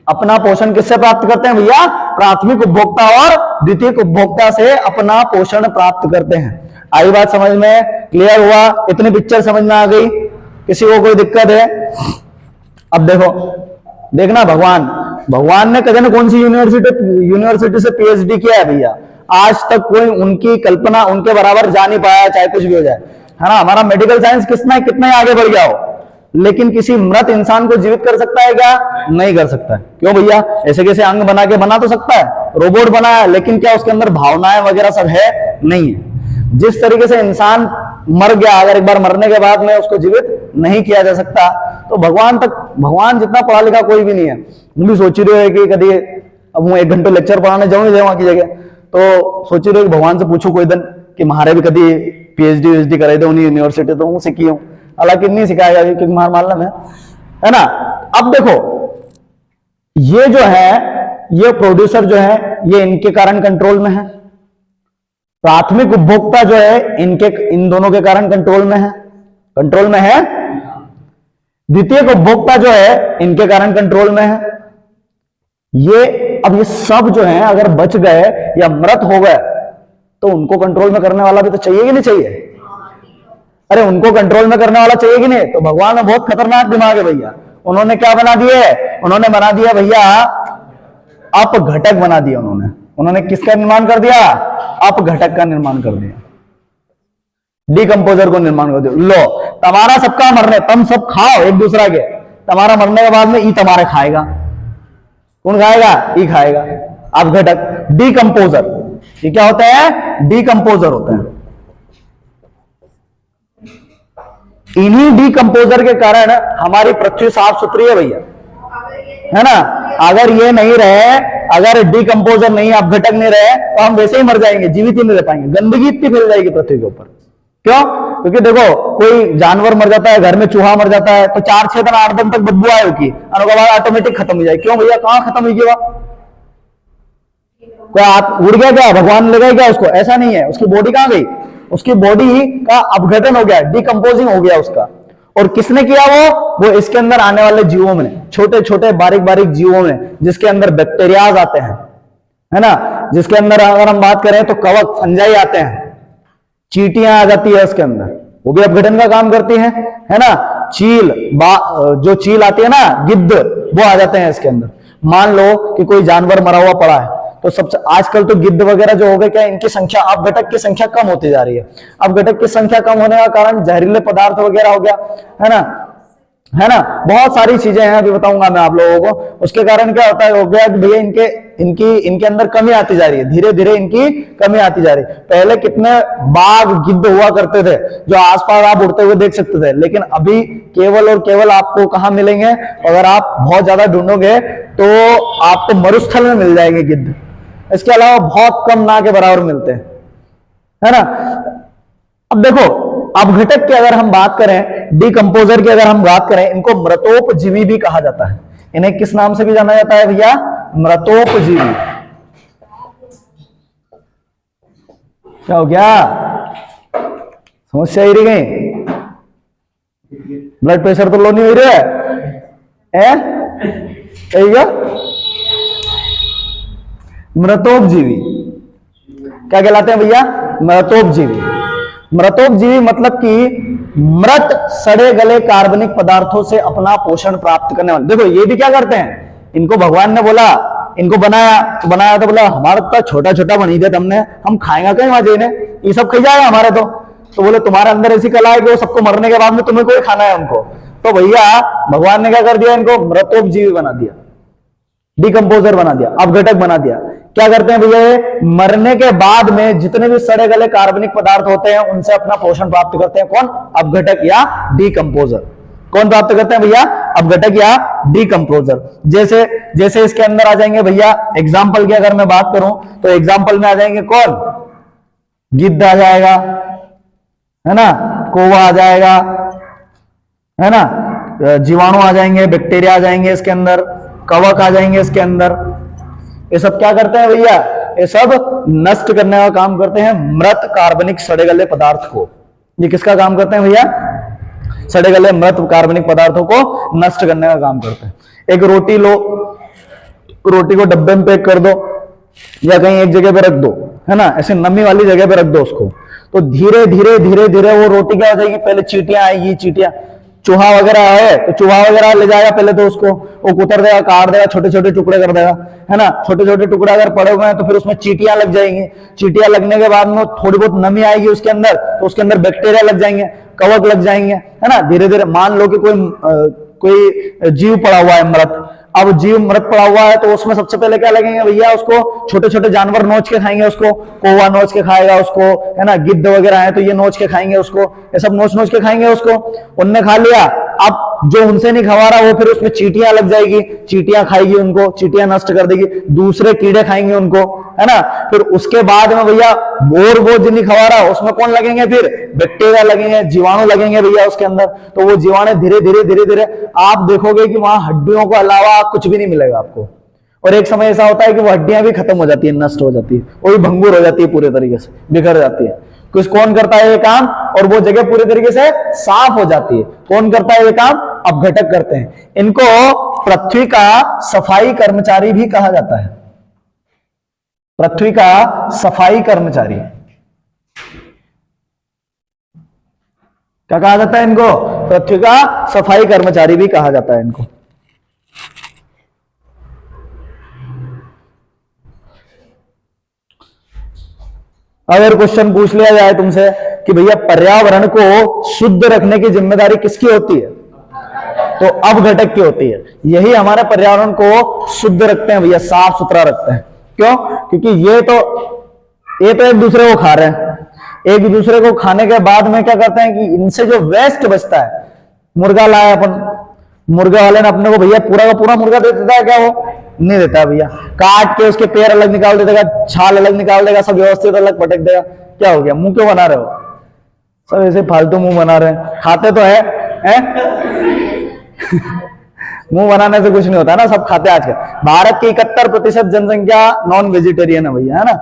अपना पोषण किससे प्राप्त करते हैं भैया? प्राथमिक उपभोक्ता और द्वितीयक उपभोक्ता से अपना पोषण प्राप्त करते हैं। आई बात समझ में? क्लियर हुआ? इतनी पिक्चर समझ में आ गई? किसी को कोई दिक्कत है? अब देखना, भगवान ने कजन कौन सी यूनिवर्सिटी से पीएचडी किया है भैया? आज तक कोई उनकी कल्पना, उनके बराबर जा नहीं पाया, चाहे कुछ भी हो जाए, है ना। हमारा मेडिकल साइंस कितना आगे बढ़ गया हो, लेकिन किसी मृत इंसान को जीवित कर सकता है क्या? नहीं कर सकता है। क्यों भैया? ऐसे कैसे अंग बना के बना तो सकता है, रोबोट बनाया, लेकिन क्या उसके अंदर भावनाएं वगैरह सब है? नहीं है। जिस तरीके से इंसान मर गया, अगर एक बार मरने के बाद में उसको जीवित नहीं किया जा सकता, तो भगवान जितना पढ़ा लिखा कोई भी नहीं है। मैं भी सोच रही है कि कभी अब मैं 1 घंटे लेक्चर पढ़ाने जाऊँ वहां की जगह, तो सोच रही हूँ कि भगवान से पूछू कोई दिन कि महारे भी कभी पीएचडी करे थे उन्हीं यूनिवर्सिटी, तो हूँ सीखी हूँ, हालांकि नहीं सिखाएगा क्योंकि मार मालूम है ना। अब देखो, ये जो है, ये प्रोड्यूसर जो है, ये इनके कारण कंट्रोल में है। प्राथमिक उपभोक्ता जो है इन दोनों के कारण कंट्रोल में है। द्वितीयक उपभोक्ता जो है इनके कारण कंट्रोल में है। अब ये सब जो है अगर बच गए या मृत हो गए तो उनको कंट्रोल में करने वाला भी तो चाहिए कि नहीं चाहिए? अरे उनको कंट्रोल में करने वाला चाहिए कि नहीं? तो भगवान में बहुत खतरनाक दिमाग है भैया। उन्होंने क्या बना दिए? उन्होंने बना दिया भैया अपघटक बना दिया। उन्होंने किसका निर्माण कर दिया? अपघटक का निर्माण कर दिया, डिकम्पोजर को निर्माण कर दिया। लो, तुम्हारा सबका मरने, तुम सब खाओ एक दूसरा के, तुम्हारा मरने के बाद में ई तुम्हारे खाएगा। कौन खाएगा? ई खाएगा। अपघटक, डिकम्पोजर। ये क्या होता है? डिकम्पोजर होते हैं। इन्हीं डिकम्पोजर के कारण हमारी पृथ्वी साफ सुथरी है भैया, है ना। अगर ये नहीं रहे, अगर डिकम्पोजर नहीं, अपघटक नहीं रहे, तो हम वैसे ही मर जाएंगे, जीवित ही नहीं रह पाएंगे। गंदगी इतनी फैल जाएगी पृथ्वी के ऊपर। क्यों? क्योंकि देखो, कोई जानवर मर जाता है, घर में चूहा मर जाता है, तो 4-6 दिन 8 दिन तक बदबू आए होगी, और उसके बाद ऑटोमेटिक खत्म हो जाए। क्यों भैया? कहां खत्म हुई? कोई उड़ गया क्या? भगवान ले गए क्या उसको? ऐसा नहीं है। उसकी बॉडी कहां गई? उसकी बॉडी का अपघटन हो गया, डिकम्पोजिंग हो गया उसका। और किसने किया? वो इसके अंदर आने वाले जीवों में, छोटे छोटे बारीक बारीक जीवों में, जिसके अंदर बैक्टीरियाज आते हैं, है ना। जिसके अंदर अगर हम बात करें तो कवक, फंजाई आते हैं, चींटियां आ जाती है उसके अंदर, वो भी अपघटन का काम करती हैं, है ना। चील, जो चील आती है ना, गिद्ध, वो आ जाते हैं इसके अंदर। मान लो कि कोई जानवर मरा हुआ पड़ा है, तो सबसे आजकल तो गिद्ध वगैरह जो हो गए, क्या इनकी संख्या, अपघटक की संख्या कम होती जा रही है। अपघटक की संख्या कम होने का कारण जहरीले पदार्थ वगैरह हो गया, है ना। है ना। बहुत सारी चीजें हैं, अभी बताऊंगा मैं आप लोगों को। उसके कारण क्या होता है, हो गया कि भैया इनके अंदर कमी आती जा रही है, धीरे धीरे इनकी कमी आती जा रही है। पहले कितने बाघ गिद्ध हुआ करते थे जो आसपास आप उड़ते हुए देख सकते थे, लेकिन अभी केवल और केवल आपको कहां मिलेंगे, अगर आप बहुत ज्यादा ढूंढोगे तो आपको मरुस्थल में मिल जाएंगे गिद्ध। इसके अलावा बहुत कम ना के बराबर मिलते हैं, है ना। अब देखो, अपघटक की अगर हम बात करें, डिकम्पोजर की अगर हम बात करें, इनको मृतोपजीवी भी कहा जाता है। इन्हें किस नाम से भी जाना जाता है भैया? मृतोपजीवी। क्या हो गया? समस्या ही रह गई? ब्लड प्रेशर तो लो नहीं हो रहा है? मृतोपजीवी क्या कहलाते हैं भैया? मृतोपजीवी। मृतोपजीवी मतलब कि मृत सड़े गले कार्बनिक पदार्थों से अपना पोषण प्राप्त करने वाले। देखो ये भी क्या करते हैं, इनको भगवान ने बोला, इनको बनाया तो बोला हमारा तो छोटा छोटा बनी दे तुमने, हम खाएंगे कहीं वहां जीने, ये सब खाई जाएगा हमारे। तो बोले तुम्हारे अंदर ऐसी कला है कि वो सबको मरने के बाद में तुम्हें कोई खाना है उनको। तो भैया भगवान ने क्या कर दिया, इनको मृतोपजीवी बना दिया, डिकम्पोजर बना दिया, अपघटक बना दिया। क्या करते हैं भैया, ये मरने के बाद में जितने भी सड़े गले कार्बनिक पदार्थ होते हैं उनसे अपना पोषण प्राप्त करते हैं। कौन? अपघटक या डिकम्पोजर। कौन प्राप्त करते हैं भैया? अपघटक या डिकम्पोजर। जैसे जैसे इसके अंदर आ जाएंगे भैया, एग्जाम्पल की अगर मैं बात करूं तो एग्जाम्पल में आ जाएंगे कौन? गिद्ध आ जाएगा, है ना, कौवा आ जाएगा, है ना, जीवाणु आ जाएंगे, बैक्टीरिया आ जाएंगे इसके अंदर, कवक आ जाएंगे इसके अंदर। ये सब क्या करते हैं भैया? ये सब नष्ट करने का काम करते हैं मृत कार्बनिक सड़े गले पदार्थ को। ये किसका काम करते हैं भैया? सड़े गले मृत कार्बनिक पदार्थों को नष्ट करने का काम करते हैं। एक रोटी लो, रोटी को डब्बे में पैक कर दो या कहीं एक जगह पे रख दो, है ना, ऐसे नमी वाली जगह पे रख दो उसको, तो धीरे धीरे धीरे धीरे वो रोटी क्या हो जाएगी, पहले चींटियां आएगी, चींटियां, चूहा वगैरह है तो चूहा वगैरह ले जाएगा, पहले तो उसको वो कुतर देगा, काट देगा, छोटे छोटे टुकड़े कर देगा, है ना। छोटे छोटे टुकड़े अगर पड़े हुए हैं तो फिर उसमें चींटियां लग जाएंगी। चींटियां लगने के बाद में थोड़ी बहुत नमी आएगी उसके अंदर, तो उसके अंदर बैक्टीरिया लग जाएंगे, कवक लग जाएंगे, है ना। धीरे धीरे मान लो कि कोई जीव पड़ा हुआ है मृत, अब जीव मृत पड़ा हुआ है तो उसमें सबसे पहले क्या लगेंगे भैया? उसको छोटे छोटे जानवर नोच के खाएंगे, उसको कौवा नोच के खाएगा उसको, है ना, गिद्ध वगैरह है तो ये नोच के खाएंगे उसको, ये सब नोच नोच के खाएंगे उसको। उनने खा लिया, अब जो उनसे नहीं खवा रहा वो फिर उसमें चींटियां लग जाएगी, चींटियां खाएगी उनको, चींटियां नष्ट कर देगी, दूसरे कीड़े खाएंगे उनको, है ना। फिर उसके बाद में भैया वो जो नहीं खवा रहा उसमें कौन लगेंगे? फिर बैक्टीरिया लगेंगे, जीवाणु लगेंगे भैया उसके अंदर। तो वो जीवाणु धीरे धीरे धीरे धीरे आप देखोगे कि वहां हड्डियों को अलावा कुछ भी नहीं मिलेगा आपको। और एक समय ऐसा होता है कि वो हड्डियां भी खत्म हो जाती है, नष्ट हो जाती है, वो भी भंगुर हो जाती है, पूरे तरीके से बिखर जाती है। कौन करता है ये काम? और वो जगह पूरी तरीके से साफ हो जाती है। कौन करता है ये काम? अपघटक करते हैं। इनको पृथ्वी का सफाई कर्मचारी भी कहा जाता है। पृथ्वी का सफाई कर्मचारी क्या कहा जाता है इनको? पृथ्वी का सफाई कर्मचारी भी कहा जाता है इनको। अगर क्वेश्चन पूछ लिया जाए तुमसे कि भैया पर्यावरण को शुद्ध रखने की जिम्मेदारी किसकी होती है, तो अपघटक की होती है। यही हमारे पर्यावरण को शुद्ध रखते हैं भैया, साफ सुथरा रखते हैं। क्यों? क्योंकि ये तो एक दूसरे को खा रहे हैं, एक दूसरे को खाने के बाद में क्या करते हैं कि इनसे जो वेस्ट बचता है, मुर्गा लाया अपन, मुर्गा वाले ने अपने को भैया पूरा का पूरा मुर्गा दे देता है क्या? वो नहीं देता भैया, काट के उसके पैर अलग निकाल देगा, छाल अलग निकाल देगा, सब व्यवस्थित अलग पटक देगा। क्या हो गया? मुंह क्यों बना रहे हो? सब ऐसे फालतू मुंह बना रहे हैं, खाते तो है? मुंह बनाने से कुछ नहीं होता ना, सब खाते। आजकल भारत की 71% जनसंख्या नॉन वेजिटेरियन है भैया, है ना।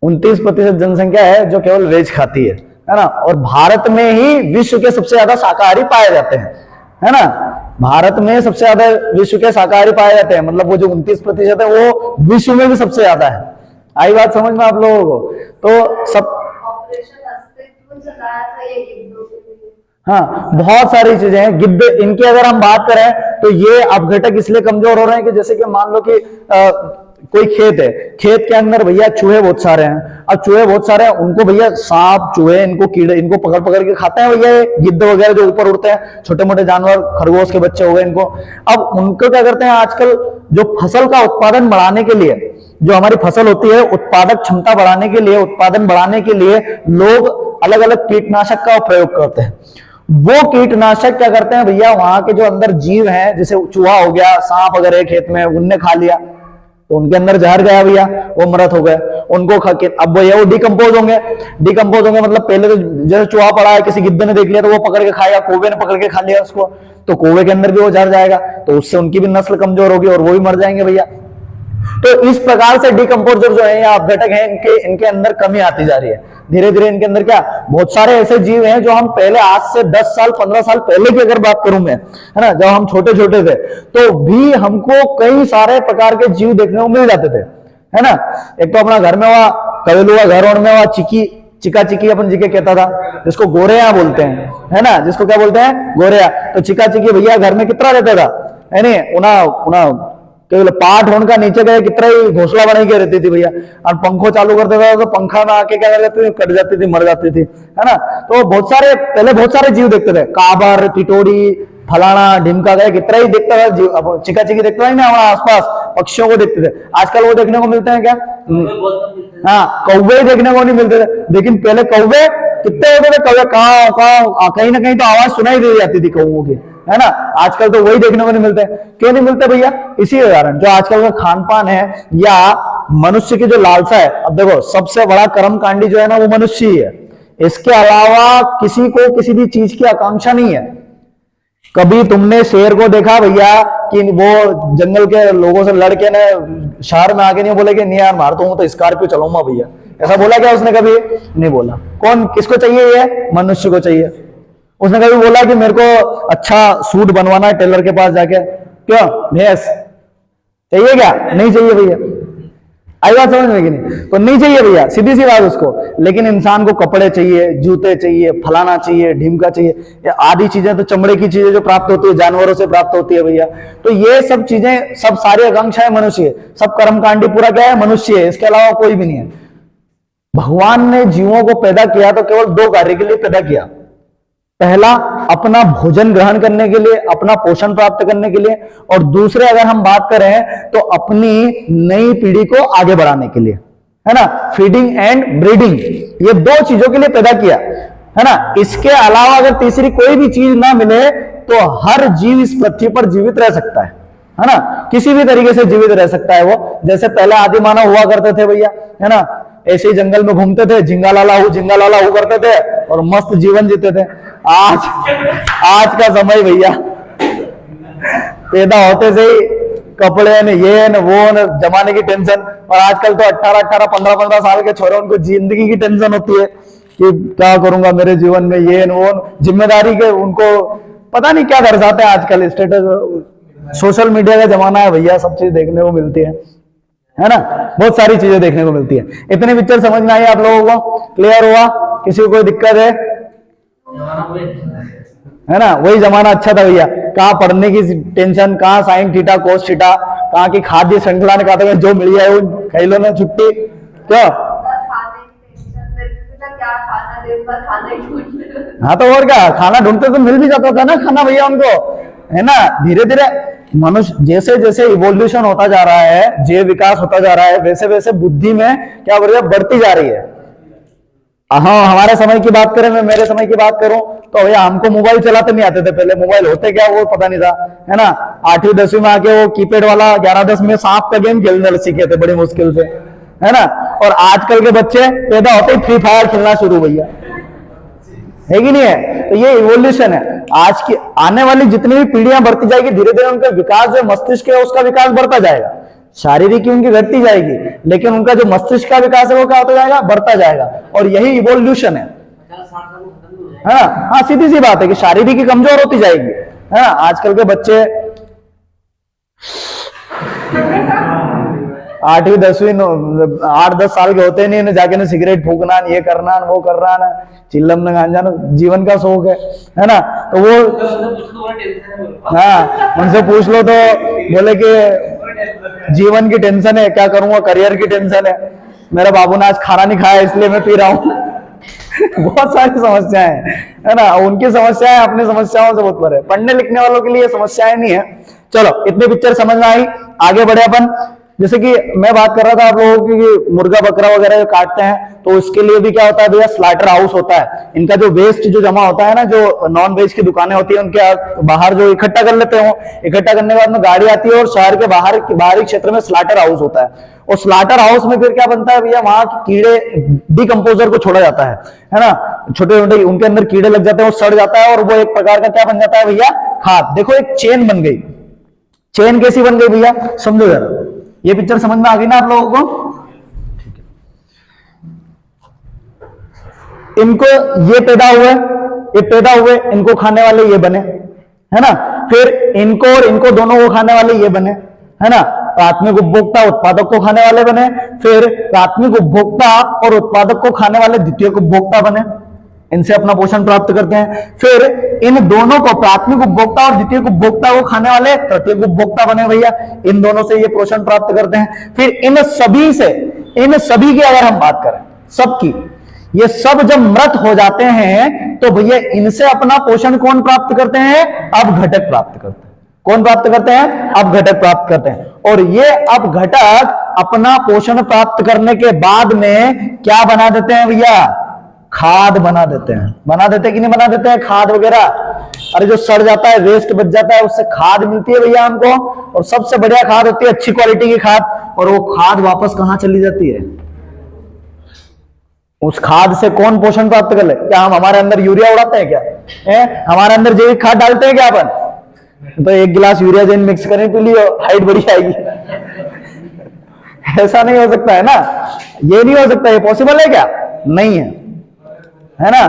29% जनसंख्या है जो केवल वेज खाती है ना। और भारत में ही विश्व के सबसे ज्यादा शाकाहारी पाए जाते हैं, है ना। भारत में सबसे ज्यादा विश्व के शाकाहारी पाए जाते हैं, मतलब वो जो 29% है वो विश्व में भी सबसे ज्यादा है। आई बात समझ में आप लोगों को? तो सब हाँ, बहुत सारी चीजें हैं। गिद्ध, इनकी अगर हम बात करें तो ये अपघटक इसलिए कमजोर हो रहे हैं कि जैसे कि मान लो कि कोई खेत है, खेत के अंदर भैया चूहे बहुत सारे हैं। अब चूहे बहुत सारे हैं, उनको भैया सांप चूहे इनको कीड़े इनको पकड़ पकड़ के खाते हैं भैया, ये गिद्ध वगैरह जो ऊपर उड़ते हैं, छोटे मोटे जानवर, खरगोश के बच्चे हो गए इनको। अब उनको क्या करते हैं आजकल, जो फसल का उत्पादन बढ़ाने के लिए, जो हमारी फसल होती है उत्पादक क्षमता बढ़ाने के लिए, उत्पादन बढ़ाने के लिए लोग अलग अलग कीटनाशक का प्रयोग करते हैं। वो कीटनाशक क्या करते हैं भैया, वहां के जो अंदर जीव हैं, जैसे चूहा हो गया, सांप अगर है खेत में, उनने खा लिया तो उनके अंदर जहर गया भैया, वो मृत हो गए। उनको खा के अब भैया वो डिकम्पोज होंगे। डिकम्पोज होंगे मतलब पहले तो जैसे चूहा पड़ा है, किसी गिद्ध ने देख लिया तो वो पकड़ के खाएगा, कौवे ने पकड़ के खा लिया उसको, तो कौवे के अंदर भी वो जहर जाएगा, तो उससे उनकी भी नस्ल कमजोर होगी और वो भी मर जाएंगे भैया। तो इस प्रकार से डिकम्पोजर जो है या अपघटक है, इनके अंदर कमी आती जा रही है। धीरे धीरे इनके अंदर क्या, बहुत सारे ऐसे जीव हैं जो हम पहले, आज से 10 साल 15 साल पहले की अगर बात करूं मैं, है ना, जब हम छोटे छोटे थे तो भी हमको कई सारे प्रकार के जीव देखने को मिल जाते थे, है ना। एक तो अपना घर में हुआ कवेलुआ, घर में हुआ चिका चिकी अपन जिके कहता था, जिसको गोरेया बोलते हैं, है ना, जिसको क्या बोलते हैं, गोरेया। तो चिका चिकी भैया घर में कितना रहता था, है नहीं, उना केवल पाठ होने का नीचे गए कितना ही घोंसला बना के रहती थी भैया, और पंखो चालू करते थे तो पंखा में आके क्या कर जाती थी, कट जाती थी, मर जाती थी, है ना। तो बहुत सारे पहले बहुत सारे जीव देखते थे, काबर, टिटोड़ी, फलाना ढिमका गए, कितना ही देखता था जीव। अब चिका चिकी देखता है ना हमारे आसपास, पक्षियों को देखते थे। आजकल वो देखने को मिलते हैं क्या, हाँ, कौवे देखने को नहीं मिलते थे, लेकिन पहले कौवे कितने होते थे, कौवे कहाँ कहीं ना कहीं तो आवाज सुनाई दे जाती थी कौवों की, है ना। आजकल तो वही देखने को नहीं मिलते। क्यों नहीं मिलते भैया, इसी कारण जो आजकल का खान पान है या मनुष्य की जो लालसा है। अब देखो सबसे बड़ा कर्मकांडी जो है ना वो मनुष्य ही है, इसके अलावा किसी को किसी भी चीज की आकांक्षा नहीं है। कभी तुमने शेर को देखा भैया कि वो जंगल के लोगों से लड़के ने शहर में आके नहीं बोले कि नहीं यार मार तो हूं तो स्कॉर्पियो चलाऊंगा भैया, ऐसा बोला क्या उसने, कभी नहीं बोला। कौन, किसको चाहिए, ये मनुष्य को चाहिए। उसने कभी बोला कि मेरे को अच्छा सूट बनवाना है टेलर के पास जाके, क्यों, भैंस चाहिए क्या, नहीं चाहिए भैया, आई बात समझ में कि नहीं, तो नहीं चाहिए भैया, सीधी सी बात उसको। लेकिन इंसान को कपड़े चाहिए, जूते चाहिए, फलाना चाहिए, ढिमका चाहिए, आदि चीजें तो चमड़े की चीजें जो प्राप्त होती है जानवरों से प्राप्त होती है भैया। तो ये सब चीजें, सब सारी आकांक्षाएं मनुष्य, सब कर्मकांडी पूरा क्या है, मनुष्य है, इसके अलावा कोई भी नहीं है। भगवान ने जीवों को पैदा किया तो केवल दो कार्य के लिए पैदा किया। पहला अपना भोजन ग्रहण करने के लिए, अपना पोषण प्राप्त करने के लिए, और दूसरे अगर हम बात करें तो अपनी नई पीढ़ी को आगे बढ़ाने के लिए, है ना, फीडिंग एंड ब्रीडिंग, ये दो चीजों के लिए पैदा किया, है ना। इसके अलावा अगर तीसरी कोई भी चीज ना मिले तो हर जीव इस पृथ्वी पर जीवित रह सकता है ना, किसी भी तरीके से जीवित रह सकता है वो। जैसे पहले आदि मानव हुआ करते थे भैया, है ना, ऐसे ही जंगल में घूमते थे, झिंगा लाला हु करते थे और मस्त जीवन जीते थे। आज का समय भैया, पैदा होते से ही कपड़े न ये न वो न जमाने की टेंशन, और आजकल तो 18 15 साल के छोरे, उनको जिंदगी की टेंशन होती है कि क्या करूंगा मेरे जीवन में, ये न वो जिम्मेदारी के, उनको पता नहीं क्या दर्शाते हैं आजकल। स्टेटस, सोशल मीडिया का जमाना है भैया, सब चीज देखने को मिलती है ना, बहुत सारी चीजें देखने को मिलती है। इतने पिक्चर समझ में आई आप लोगों को, क्लियर हुआ, किसी को कोई दिक्कत है ना। वही जमाना अच्छा था भैया, कहाँ पढ़ने की टेंशन, कहाँ साइन थीटा कोस थीटा, कहाँ की खाद्य श्रृंखला ने कहा था जो मिल जाए वो खाई लो ना छुट्टी, क्या, हाँ तो और क्या, खाना ढूंढते तो मिल भी जाता था ना खाना भैया उनको, है ना। धीरे धीरे मनुष्य जैसे जैसे इवोल्यूशन होता जा रहा है, जैव विकास होता जा रहा है, वैसे वैसे बुद्धि में क्या बढ़ती जा रही है। हाँ, हमारे समय की बात करें, मैं मेरे समय की बात करूं तो भैया हमको मोबाइल चलाते नहीं आते थे। पहले मोबाइल होते क्या वो पता नहीं था, है ना। 8वीं 10वीं में आके वो कीपैड वाला 11-10 में सांप का गेम खेलने सीखे थे बड़ी मुश्किल से, है ना। और आजकल के बच्चे पैदा होते ही फ्री फायर खेलना शुरू भैया, है कि नहीं है। तो ये इवोल्यूशन है। आज की आने वाली जितनी भी पीढ़ियां बढ़ती जाएगी, धीरे धीरे उनका विकास जो मस्तिष्क है उसका विकास बढ़ता जाएगा। शारीरिक उनकी घटती जाएगी, लेकिन उनका जो मस्तिष्क का विकास है वो क्या होता जाएगा, बढ़ता जाएगा। और यही इवोल्यूशन है ना। हाँ, सीधी सी बात है कि शारीरिक ही कमजोर होती जाएगी, है ना। आजकल के बच्चे 8वीं 10वीं 8-10 साल के होते नहीं, जाके ना सिगरेट फूकना, ये करना, वो करना ना, चिल्लम न गांजा ना, जीवन का शौक है ना। तो वो हाँ, उनसे पूछ लो तो बोले कि जीवन की टेंशन है, क्या करूंगा, करियर की टेंशन है, मेरा बाबू ने आज खाना नहीं खाया इसलिए मैं पी रहा हूं। बहुत सारी समस्याएं है ना, उनकी समस्याएं अपनी समस्याओं से बहुत परे। पढ़ने लिखने वालों के लिए समस्याएं नहीं है। चलो इतनी पिक्चर समझ में आई, आगे बढ़े अपन। जैसे कि मैं बात कर रहा था आप लोगों की कि मुर्गा बकरा वगैरह जो काटते हैं तो उसके लिए भी क्या होता है भैया, स्लॉटर हाउस होता है। इनका जो वेस्ट जो जमा होता है ना, जो नॉन वेज की दुकानें होती है उनके बाहर जो इकट्ठा कर लेते हो, इकट्ठा करने के बाद में गाड़ी आती है और शहर के बाहरी क्षेत्र में स्लॉटर हाउस होता है। और स्लॉटर हाउस में फिर क्या बनता है भैया, वहां कीड़े डिकम्पोजर को छोड़ा जाता है ना, छोटे छोटे उनके अंदर कीड़े लग जाते हैं, वो सड़ जाता है और वो एक प्रकार का क्या बन जाता है भैया, खाद। देखो एक चेन बन गई। चेन कैसी बन गई भैया, समझो जरा। ये पिक्चर समझ में आ गई ना आप लोगों को? इनको ये पैदा हुए, इनको खाने वाले ये बने, है ना। फिर इनको और इनको दोनों को खाने वाले ये बने, है ना। प्राथमिक उपभोक्ता उत्पादक को खाने वाले बने, फिर प्राथमिक उपभोक्ता और उत्पादक को खाने वाले द्वितीयक उपभोक्ता बने, इनसे अपना पोषण प्राप्त करते हैं। फिर इन दोनों को, प्राथमिक उपभोक्ता और द्वितीयक उपभोक्ता को खाने वाले तृतीयक उपभोक्ता बने भैया, इन दोनों से ये पोषण प्राप्त करते हैं। फिर इन सभी की अगर हम बात करें, सबकी, ये सब जब मृत हो जाते हैं तो भैया इनसे अपना पोषण कौन प्राप्त करते हैं, अपघटक प्राप्त करते हैं। कौन प्राप्त करते हैं, अपघटक प्राप्त करते हैं। और ये अपघटक अपना पोषण प्राप्त करने के बाद में क्या बना देते हैं भैया, खाद बना देते हैं। बना देते कि नहीं बना देते हैं खाद वगैरह? अरे जो सड़ जाता है, वेस्ट बच जाता है, उससे खाद मिलती है भैया हमको, और सबसे बढ़िया खाद होती है अच्छी क्वालिटी की खाद। और वो खाद वापस कहां चली जाती है, उस खाद से कौन पोषण प्राप्त कर ले? क्या हम हमारे अंदर यूरिया उड़ाते हैं क्या? हमारे अंदर जैविक खाद डालते हैं क्या अपन? तो एक गिलास यूरिया जेन मिक्स करें पी लियो, हाइट बड़ी आएगी। ऐसा नहीं हो सकता है ना, ये नहीं हो सकता, ये पॉसिबल है क्या? नहीं है ना।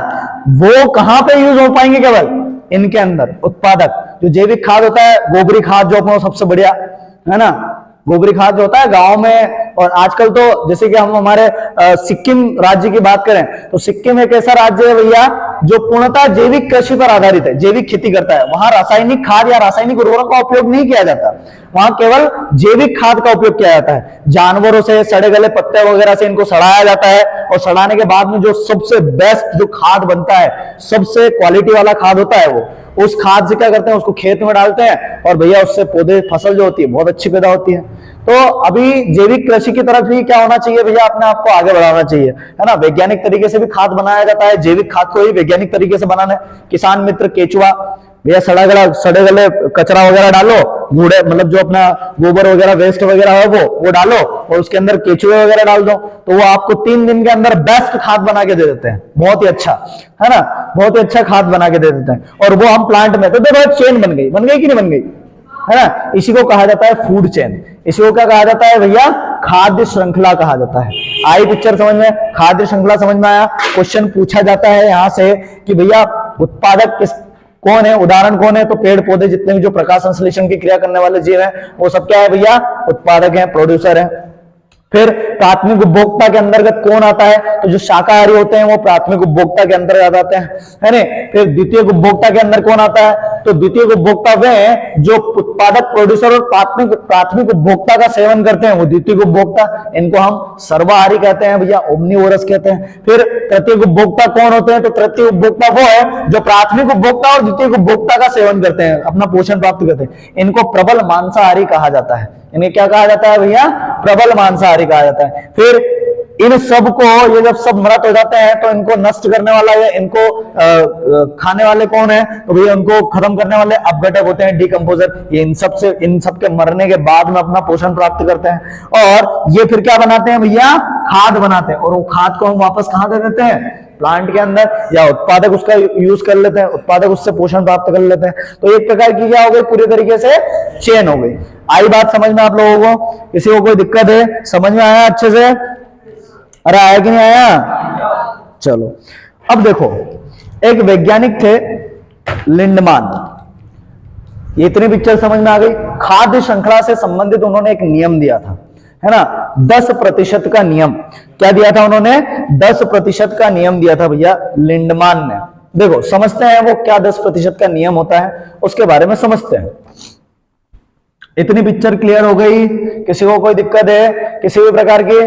वो कहां पे यूज हो पाएंगे, केवल इनके अंदर। उत्पादक जो जैविक खाद होता है, गोबरी खाद जो अपना सबसे बढ़िया, है ना, गोबरी खाद जो होता है गांव में। और आजकल तो जैसे कि हम हमारे सिक्किम राज्य की बात करें तो सिक्किम एक ऐसा राज्य है भैया जो पूर्णतः जैविक कृषि पर आधारित है, जैविक खेती करता है। वहां रासायनिक खाद या रासायनिक उर्वरक का उपयोग नहीं किया जाता, वहां केवल जैविक खाद का उपयोग किया जाता है। जानवरों से सड़े गले पत्ते वगैरह से इनको सड़ाया जाता है, और सड़ाने के बाद में जो सबसे बेस्ट जो खाद बनता है, सबसे क्वालिटी वाला खाद होता है, वो उस खाद से क्या करते हैं, उसको खेत में डालते हैं, और भैया उससे पौधे, फसल जो होती है बहुत अच्छी पैदा होती है। तो अभी जैविक कृषि की तरफ ही क्या होना चाहिए भैया, अपने आप को आगे बढ़ाना चाहिए, है ना। वैज्ञानिक तरीके से भी खाद बनाया जाता है, जैविक खाद को ही वैज्ञानिक तरीके से बनाना है। किसान मित्र केचुआ, भैया सड़े गले कचरा वगैरह डालो, कूड़े मतलब जो अपना गोबर वगैरह वेस्ट वगैरह है वो डालो, और उसके अंदर केचुए वगैरह डाल दो, तो वो आपको 3 दिन के अंदर बेस्ट खाद बना के दे देते हैं। बहुत ही अच्छा, है ना, बहुत ही अच्छा खाद बना के दे देते हैं। और वो हम प्लांट में, तो देखो चेन बन गई कि नहीं बन गई, है ना। इसी को कहा जाता है फूड चेन। इसी को क्या कहा जाता है भैया, खाद्य श्रृंखला कहा जाता है। आई पिक्चर समझ में, खाद्य श्रृंखला समझ में आया। क्वेश्चन पूछा जाता है यहां से कि भैया उत्पादक कौन है, उदाहरण कौन है? तो पेड़ पौधे जितने भी जो प्रकाश संश्लेषण की क्रिया करने वाले जीव हैं वो सब क्या है भैया, उत्पादक हैं, प्रोड्यूसर हैं। फिर प्राथमिक उपभोक्ता के अंतर्गत कौन आता है? तो जो शाकाहारी होते हैं वो प्राथमिक उपभोक्ता के अंतर्गत आते हैं, है ना। फिर द्वितीय उपभोक्ता के अंदर कौन आता है? तो द्वितीय उपभोक्ता वे हैं जो उत्पादक, प्रोड्यूसर और प्राथमिक उपभोक्ता का सेवन करते हैं, वो द्वितीय उपभोक्ता। इनको हम सर्वाहारी कहते हैं भैया, ओमनीवोरस कहते हैं। फिर तृतीय उपभोक्ता कौन होते हैं? तो तृतीय उपभोक्ता वो है जो प्राथमिक उपभोक्ता और द्वितीय उपभोक्ता का सेवन करते हैं, अपना पोषण प्राप्त करते हैं। इनको प्रबल मांसाहारी कहा जाता है। इन्हें क्या कहा जाता है भैया? प्रबल मांसाहारी कहा जाता है। फिर इन सब को, ये जब सब मृत हो जाते हैं तो इनको नष्ट करने वाला या इनको खाने वाले कौन है? तो भैया उनको खत्म करने वाले अपघटक होते हैं, डिकम्पोजर। ये इन सब के मरने के बाद में अपना पोषण प्राप्त करते हैं, और ये फिर क्या बनाते हैं भैया? खाद बनाते हैं। और वो खाद को हम वापस कहां दे देते हैं? प्लांट के अंदर, या उत्पादक उसका यूज कर लेते हैं, उत्पादक उससे पोषण प्राप्त कर लेते हैं। तो एक प्रकार की क्या हो गई, पूरी तरीके से चेन हो गई। आई बात समझ में आप लोगों को? किसी को कोई दिक्कत है? समझ में आया अच्छे से? अरे आया कि नहीं आया? चलो अब देखो, एक वैज्ञानिक थे लिंडमान, ये इतनी पिक्चर समझ में आ गई। खाद्य श्रृंखला से संबंधित उन्होंने एक नियम दिया था, है ना, 10% का नियम। क्या दिया था उन्होंने? 10% का नियम दिया था भैया लिंडमान ने। देखो समझते हैं वो क्या 10% का नियम होता है, उसके बारे में समझते हैं। इतनी पिक्चर क्लियर हो गई? किसी को कोई दिक्कत है किसी भी प्रकार की?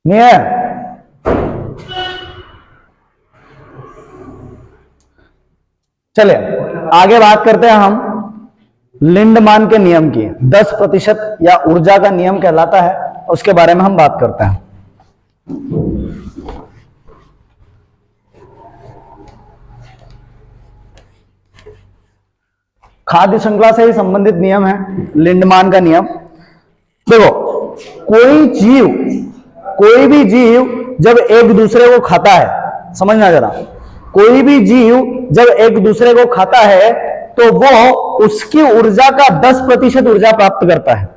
नहीं है? चलिए आगे बात करते हैं हम लिंडमान के नियम की। 10% या ऊर्जा का नियम कहलाता है, उसके बारे में हम बात करते हैं। खाद्य श्रृंखला से ही संबंधित नियम है लिंडमान का नियम। देखो, कोई भी जीव जब एक दूसरे को खाता है, समझना जरा, कोई भी जीव जब एक दूसरे को खाता है तो वो उसकी ऊर्जा का 10% ऊर्जा प्राप्त करता है।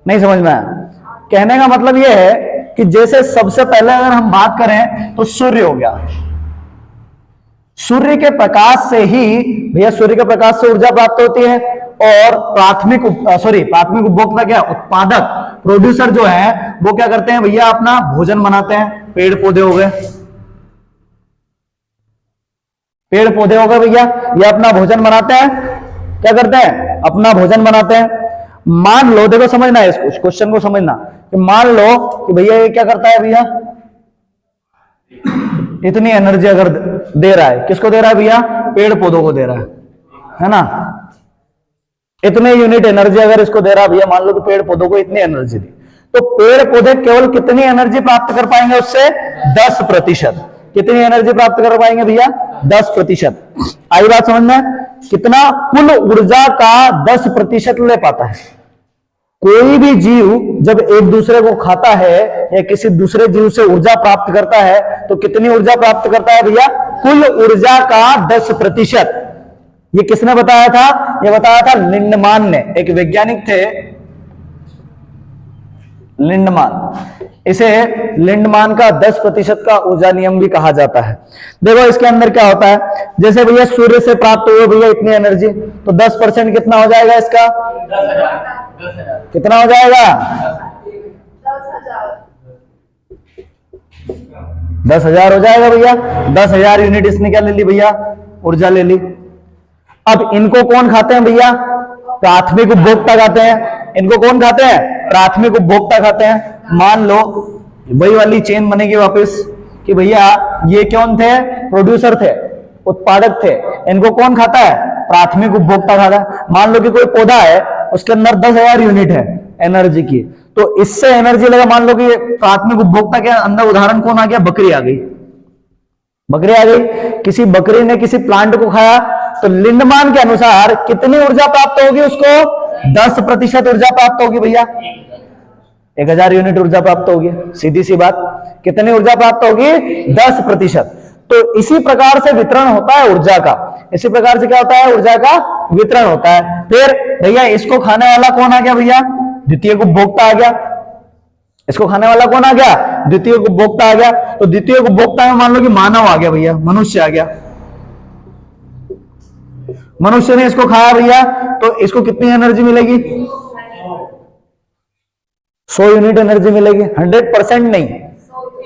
नहीं समझ में आया? कहने का मतलब यह है कि जैसे सबसे पहले अगर हम बात करें तो सूर्य हो गया। सूर्य के प्रकाश से ही भैया, सूर्य के प्रकाश से ऊर्जा प्राप्त होती है। और प्राथमिक उपभोक्ता क्या, उत्पादक, प्रोड्यूसर जो है वो क्या करते हैं भैया, अपना भोजन बनाते हैं। पेड़ पौधे हो गए, पेड़ पौधे हो गए भैया, ये अपना भोजन बनाते हैं। क्या करते हैं? अपना भोजन बनाते हैं। मान लो, देखो समझना है इस क्वेश्चन को, समझना कि मान लो कि भैया ये क्या करता है भैया, इतनी एनर्जी अगर दे रहा है, किसको दे रहा है भैया? पेड़ पौधों को दे रहा है ना। इतने यूनिट एनर्जी अगर इसको दे रहा है भैया, मान लो कि पेड़ पौधों को इतनी एनर्जी दी, तो पेड़ पौधे केवल कितनी एनर्जी प्राप्त कर पाएंगे उससे? 10%। कितनी एनर्जी प्राप्त कर पाएंगे भैया? 10%। आई बात समझ में? कितना? कुल ऊर्जा का 10% ले पाता है। कोई भी जीव जब एक दूसरे को खाता है या किसी दूसरे जीव से ऊर्जा प्राप्त करता है तो कितनी ऊर्जा प्राप्त करता है भैया? कुल ऊर्जा का 10%। ये किसने बताया था? ये बताया था लिंडमान ने, एक वैज्ञानिक थे लिंडमान। इसे लिंडमान का 10% का ऊर्जा नियम भी कहा जाता है। देखो इसके अंदर क्या होता है, जैसे भैया सूर्य से प्राप्त हुए भैया इतनी एनर्जी, तो 10% कितना हो जाएगा इसका? 10,000। कितना हो जाएगा? 10,000 हो जाएगा भैया। 10,000 यूनिट इसने क्या ले ली भैया? ऊर्जा ले ली। अब इनको कौन खाते हैं भैया? प्राथमिक उपभोक्ता खाते हैं। इनको कौन खाते हैं? प्राथमिक उपभोक्ता खाते हैं। मान लो वही वाली चेन बनेगी वापस कि भैया ये कौन थे? प्रोड्यूसर थे, उत्पादक थे। इनको कौन खाता है? प्राथमिक उपभोक्ता खाता है। मान लो कि कोई पौधा है, उसके अंदर 10,000 यूनिट है एनर्जी की, तो इससे एनर्जी लगा। मान लो कि प्राथमिक उपभोक्ता के अंदर उदाहरण कौन आ गया? बकरी आ गई। बकरी आ गई, किसी बकरी ने किसी प्लांट को खाया, तो लिंडमान के अनुसार कितनी ऊर्जा प्राप्त होगी उसको? 10% ऊर्जा प्राप्त होगी भैया। 1,000 यूनिट ऊर्जा प्राप्त होगी। सीधी सी बात, कितनी ऊर्जा प्राप्त होगी? 10%। तो इसी प्रकार से वितरण होता है ऊर्जा का। इसी प्रकार से क्या होता है? ऊर्जा का वितरण होता है। फिर भैया इसको खाने वाला कौन आ गया भैया? द्वितीय उपभोक्ता आ गया। इसको खाने वाला कौन आ गया? द्वितीय उपभोक्ता आ गया। तो द्वितीय उपभोक्ता में मान लो कि मानव आ गया भैया, मनुष्य आ गया। मनुष्य ने इसको खाया भैया, तो इसको कितनी एनर्जी मिलेगी? 100 यूनिट एनर्जी मिलेगी। 100% नहीं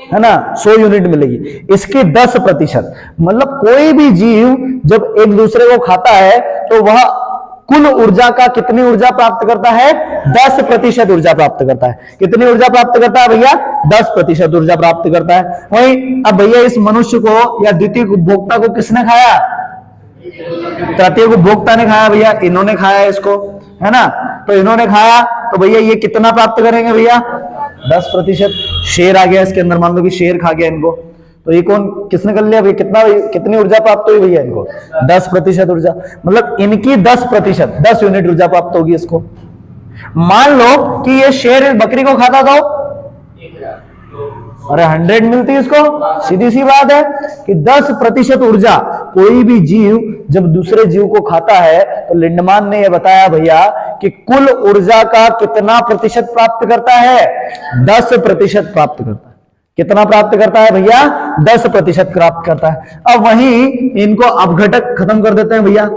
है ना, 100 यूनिट मिलेगी। इसकी 10%, मतलब कोई भी जीव जब एक दूसरे को खाता है तो वह कुल ऊर्जा का कितनी ऊर्जा प्राप्त करता है? 10% ऊर्जा प्राप्त करता है। कितनी ऊर्जा प्राप्त करता है भैया? 10% ऊर्जा प्राप्त करता है। वहीं अब भैया इस मनुष्य को या द्वितीय उपभोक्ता को किसने खाया? तृतीय उपभोक्ता ने खाया भैया, इन्होंने खाया इसको, है ना। तो इन्होंने खाया तो भैया ये कितना प्राप्त करेंगे भैया? 10%। शेर आ गया इसके अंदर, मान लो कि शेर खा गया इनको, तो ये कौन किसने कर लिया भैया? कितनी ऊर्जा प्राप्त हुई भैया इनको? 10% ऊर्जा। मतलब इनकी 10%, 10 यूनिट ऊर्जा प्राप्त होगी इसको। मान लो कि ये शेर बकरी को खाता था, अरे 100 मिलती इसको। सीधी सी बात है कि 10% ऊर्जा कोई भी जीव जब दूसरे जीव को खाता है, तो लिंडमान ने यह बताया भैया कि कुल ऊर्जा का कितना प्रतिशत प्राप्त करता है? 10% प्राप्त करता है। कितना प्राप्त करता है भैया? 10% प्राप्त करता है। अब वहीं इनको अपघटक खत्म कर देते हैं भैया।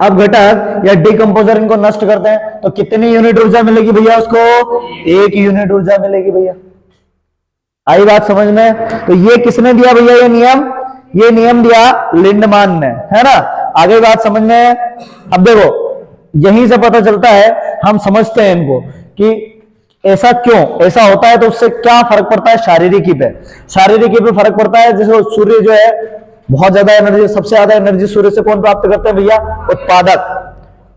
अपघटक या डिकंपोजर इनको नष्ट करते हैं, तो कितनी यूनिट ऊर्जा मिलेगी भैया उसको? 1 यूनिट ऊर्जा मिलेगी भैया। आई बात समझ में? तो ये किसने दिया भैया ये नियम? ये नियम दिया लिंडमान ने, है ना। आगे बात समझ में है? अब देखो यहीं से पता चलता है, हम समझते हैं इनको कि ऐसा क्यों ऐसा होता है, तो उससे क्या फर्क पड़ता है शारीरिकी पे। शारीरिकी पे फर्क पड़ता है, जैसे सूर्य जो है बहुत ज्यादा एनर्जी, सबसे ज्यादा एनर्जी सूर्य से कौन प्राप्त करते हैं भैया? उत्पादक।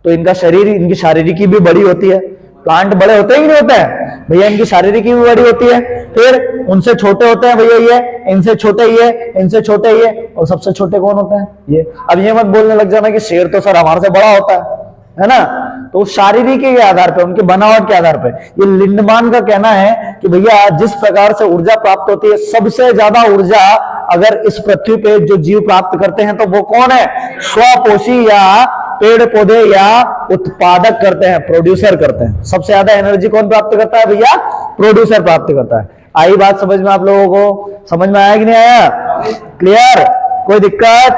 तो इनका शरीर, इनकी शारीरिकी भी बड़ी होती है। प्लांट बड़े होते ही नहीं होते हैं भैया, इनकी शारीरिकी भी बड़ी होती है। फिर उनसे छोटे होते हैं भैया ये, इनसे छोटे ये, इनसे छोटे ये, और सबसे छोटे कौन होते हैं? ये। अब ये मत बोलने लग जाना कि शेर तो सर हमारे से बड़ा होता है ना। तो शारीरिकी के आधार पे, उनकी बनावट के आधार पे, ये लिंडमान का कहना है कि भैया जिस प्रकार से ऊर्जा प्राप्त होती है, सबसे ज्यादा ऊर्जा अगर इस पृथ्वी पे जो जीव प्राप्त करते हैं तो वो कौन है? स्वपोषी या पेड़ पौधे या उत्पादक करते हैं, प्रोड्यूसर करते हैं। सबसे ज्यादा एनर्जी कौन प्राप्त करता है भैया? प्रोड्यूसर प्राप्त करता है। आई बात समझ में आप लोगों को? समझ में आया कि नहीं आया? क्लियर? कोई दिक्कत?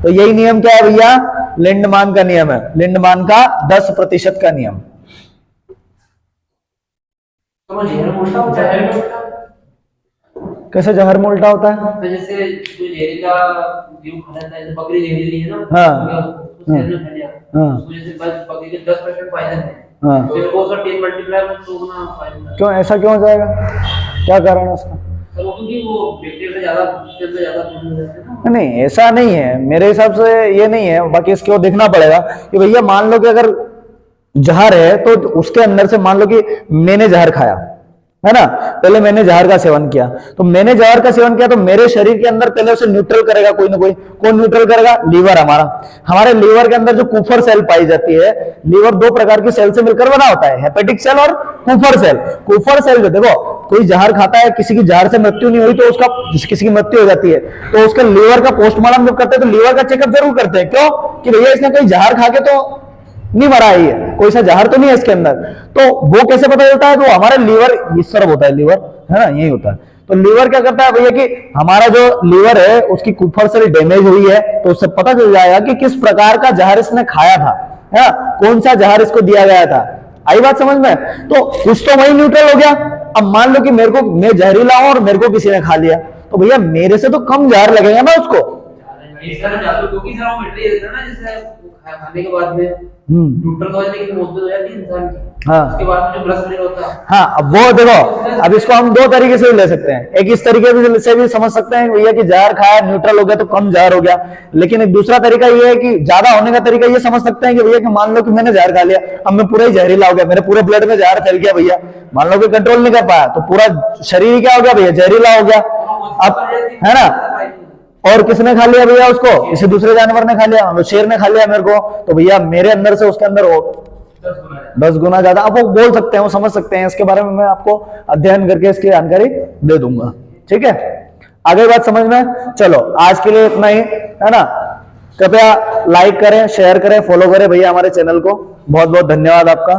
तो यही नियम क्या है भैया? लिंडमान का नियम है, लिंडमान का 10% का नियम। कैसे जहर में उल्टा होता है? तो जैसे कोई जहरीला जीव खा लेता है, जैसे बकरी जहरीली है ना, हाँ, उसको शरीर में खा लिया, उसको जैसे बकरी के 10% पॉइजन है, फिर वो उसका 10 मल्टीप्लाई में तो गुना पॉइजन। क्यों ऐसा क्यों हो जाएगा? क्या कारण है उसका? सर वो क्योंकि वो बैक्टीरिया ज्यादा नहीं, ऐसा नहीं है मेरे हिसाब से, ये नहीं है। बाकी इसके वो देखना पड़ेगा कि भैया मान लो कि अगर जहर है तो उसके अंदर से, मान लो कि मैंने जहर खाया है ना, पहले मैंने जहर का सेवन किया, तो मैंने जहर का सेवन किया तो मेरे शरीर के अंदर पहले उसे न्यूट्रल करेगा कोई ना कोई। कौन न्यूट्रल करेगा? लीवर हमारा। हमारे लीवर के अंदर जो कुफर सेल पाई जाती है, लीवर 2 प्रकार की सेल से मिलकर बना होता है, हेपेटिक सेल और कुफर सेल। कुफर सेल जो, देखो कोई जहर खाता है, किसी की जहर से मृत्यु नहीं हुई तो उसका, किसी की मृत्यु हो जाती है तो उसके लीवर का पोस्टमार्टम जब करते हैं तो लीवर का चेकअप जरूर करते हैं। क्यों? कि भैया इसने कोई जहर खा के तो नहीं मरा है, कोई सा जहर तो नहीं है इसके अंदर। तो वो कैसे पता चलता है? तो हमारा लीवर डिस्टर्ब होता है, लीवर है ना, यही होता है। तो लीवर क्या करता है भैया कि हमारा जो लीवर है उसकी कुफर सेल डैमेज हुई है, तो उससे पता चल जाएगा कि किस प्रकार का जहर इसने खाया था, है ना, कौन सा जहर इसको दिया गया था। आई बात समझ में? तो कुछ तो वही न्यूट्रल हो गया। अब मान लो कि मेरे को, मैं जहरीला हूं और मेरे को किसी ने खा लिया, तो भैया मेरे से तो कम जहर लगेगा ना उसको। खाने के बाद में न्यूट्रल हो जाती है, लेकिन मौत हो जाती है इंसान की। हाँ, उसके बाद में जो ब्लड क्लियर होता है। हाँ, अब वो देखो, अब इसको हम 2 तरीके से ले सकते हैं। एक इस तरीके से भी समझ सकते हैं भैया कि जहर खाया, न्यूट्रल हो गया तो कम जहर हो गया। लेकिन एक दूसरा तरीका ये है कि ज्यादा होने का तरीका ये समझ सकते हैं कि भैया कि मान लो कि मैंने जहर खा लिया, अब मैं पूरा ही जहरीला हो गया, मेरे पूरे ब्लड में जहर फैल गया भैया, मान लो कि कंट्रोल नहीं कर पाया तो पूरा शरीर क्या हो गया भैया? जहरीला हो गया। अब है ना, और किसने खा लिया भैया उसको? किसी दूसरे जानवर ने खा लिया, शेर ने खा लिया मेरे को, तो भैया मेरे अंदर से उसके अंदर हो 10 गुना ज्यादा। आप वो बोल सकते हैं, वो समझ सकते हैं, इसके बारे में मैं आपको अध्ययन करके इसकी जानकारी दे दूंगा। ठीक है, आगे बात समझ में? चलो आज के लिए इतना ही, है ना। कृपया लाइक करें, शेयर करें, फॉलो करें भैया हमारे चैनल को। बहुत बहुत धन्यवाद आपका।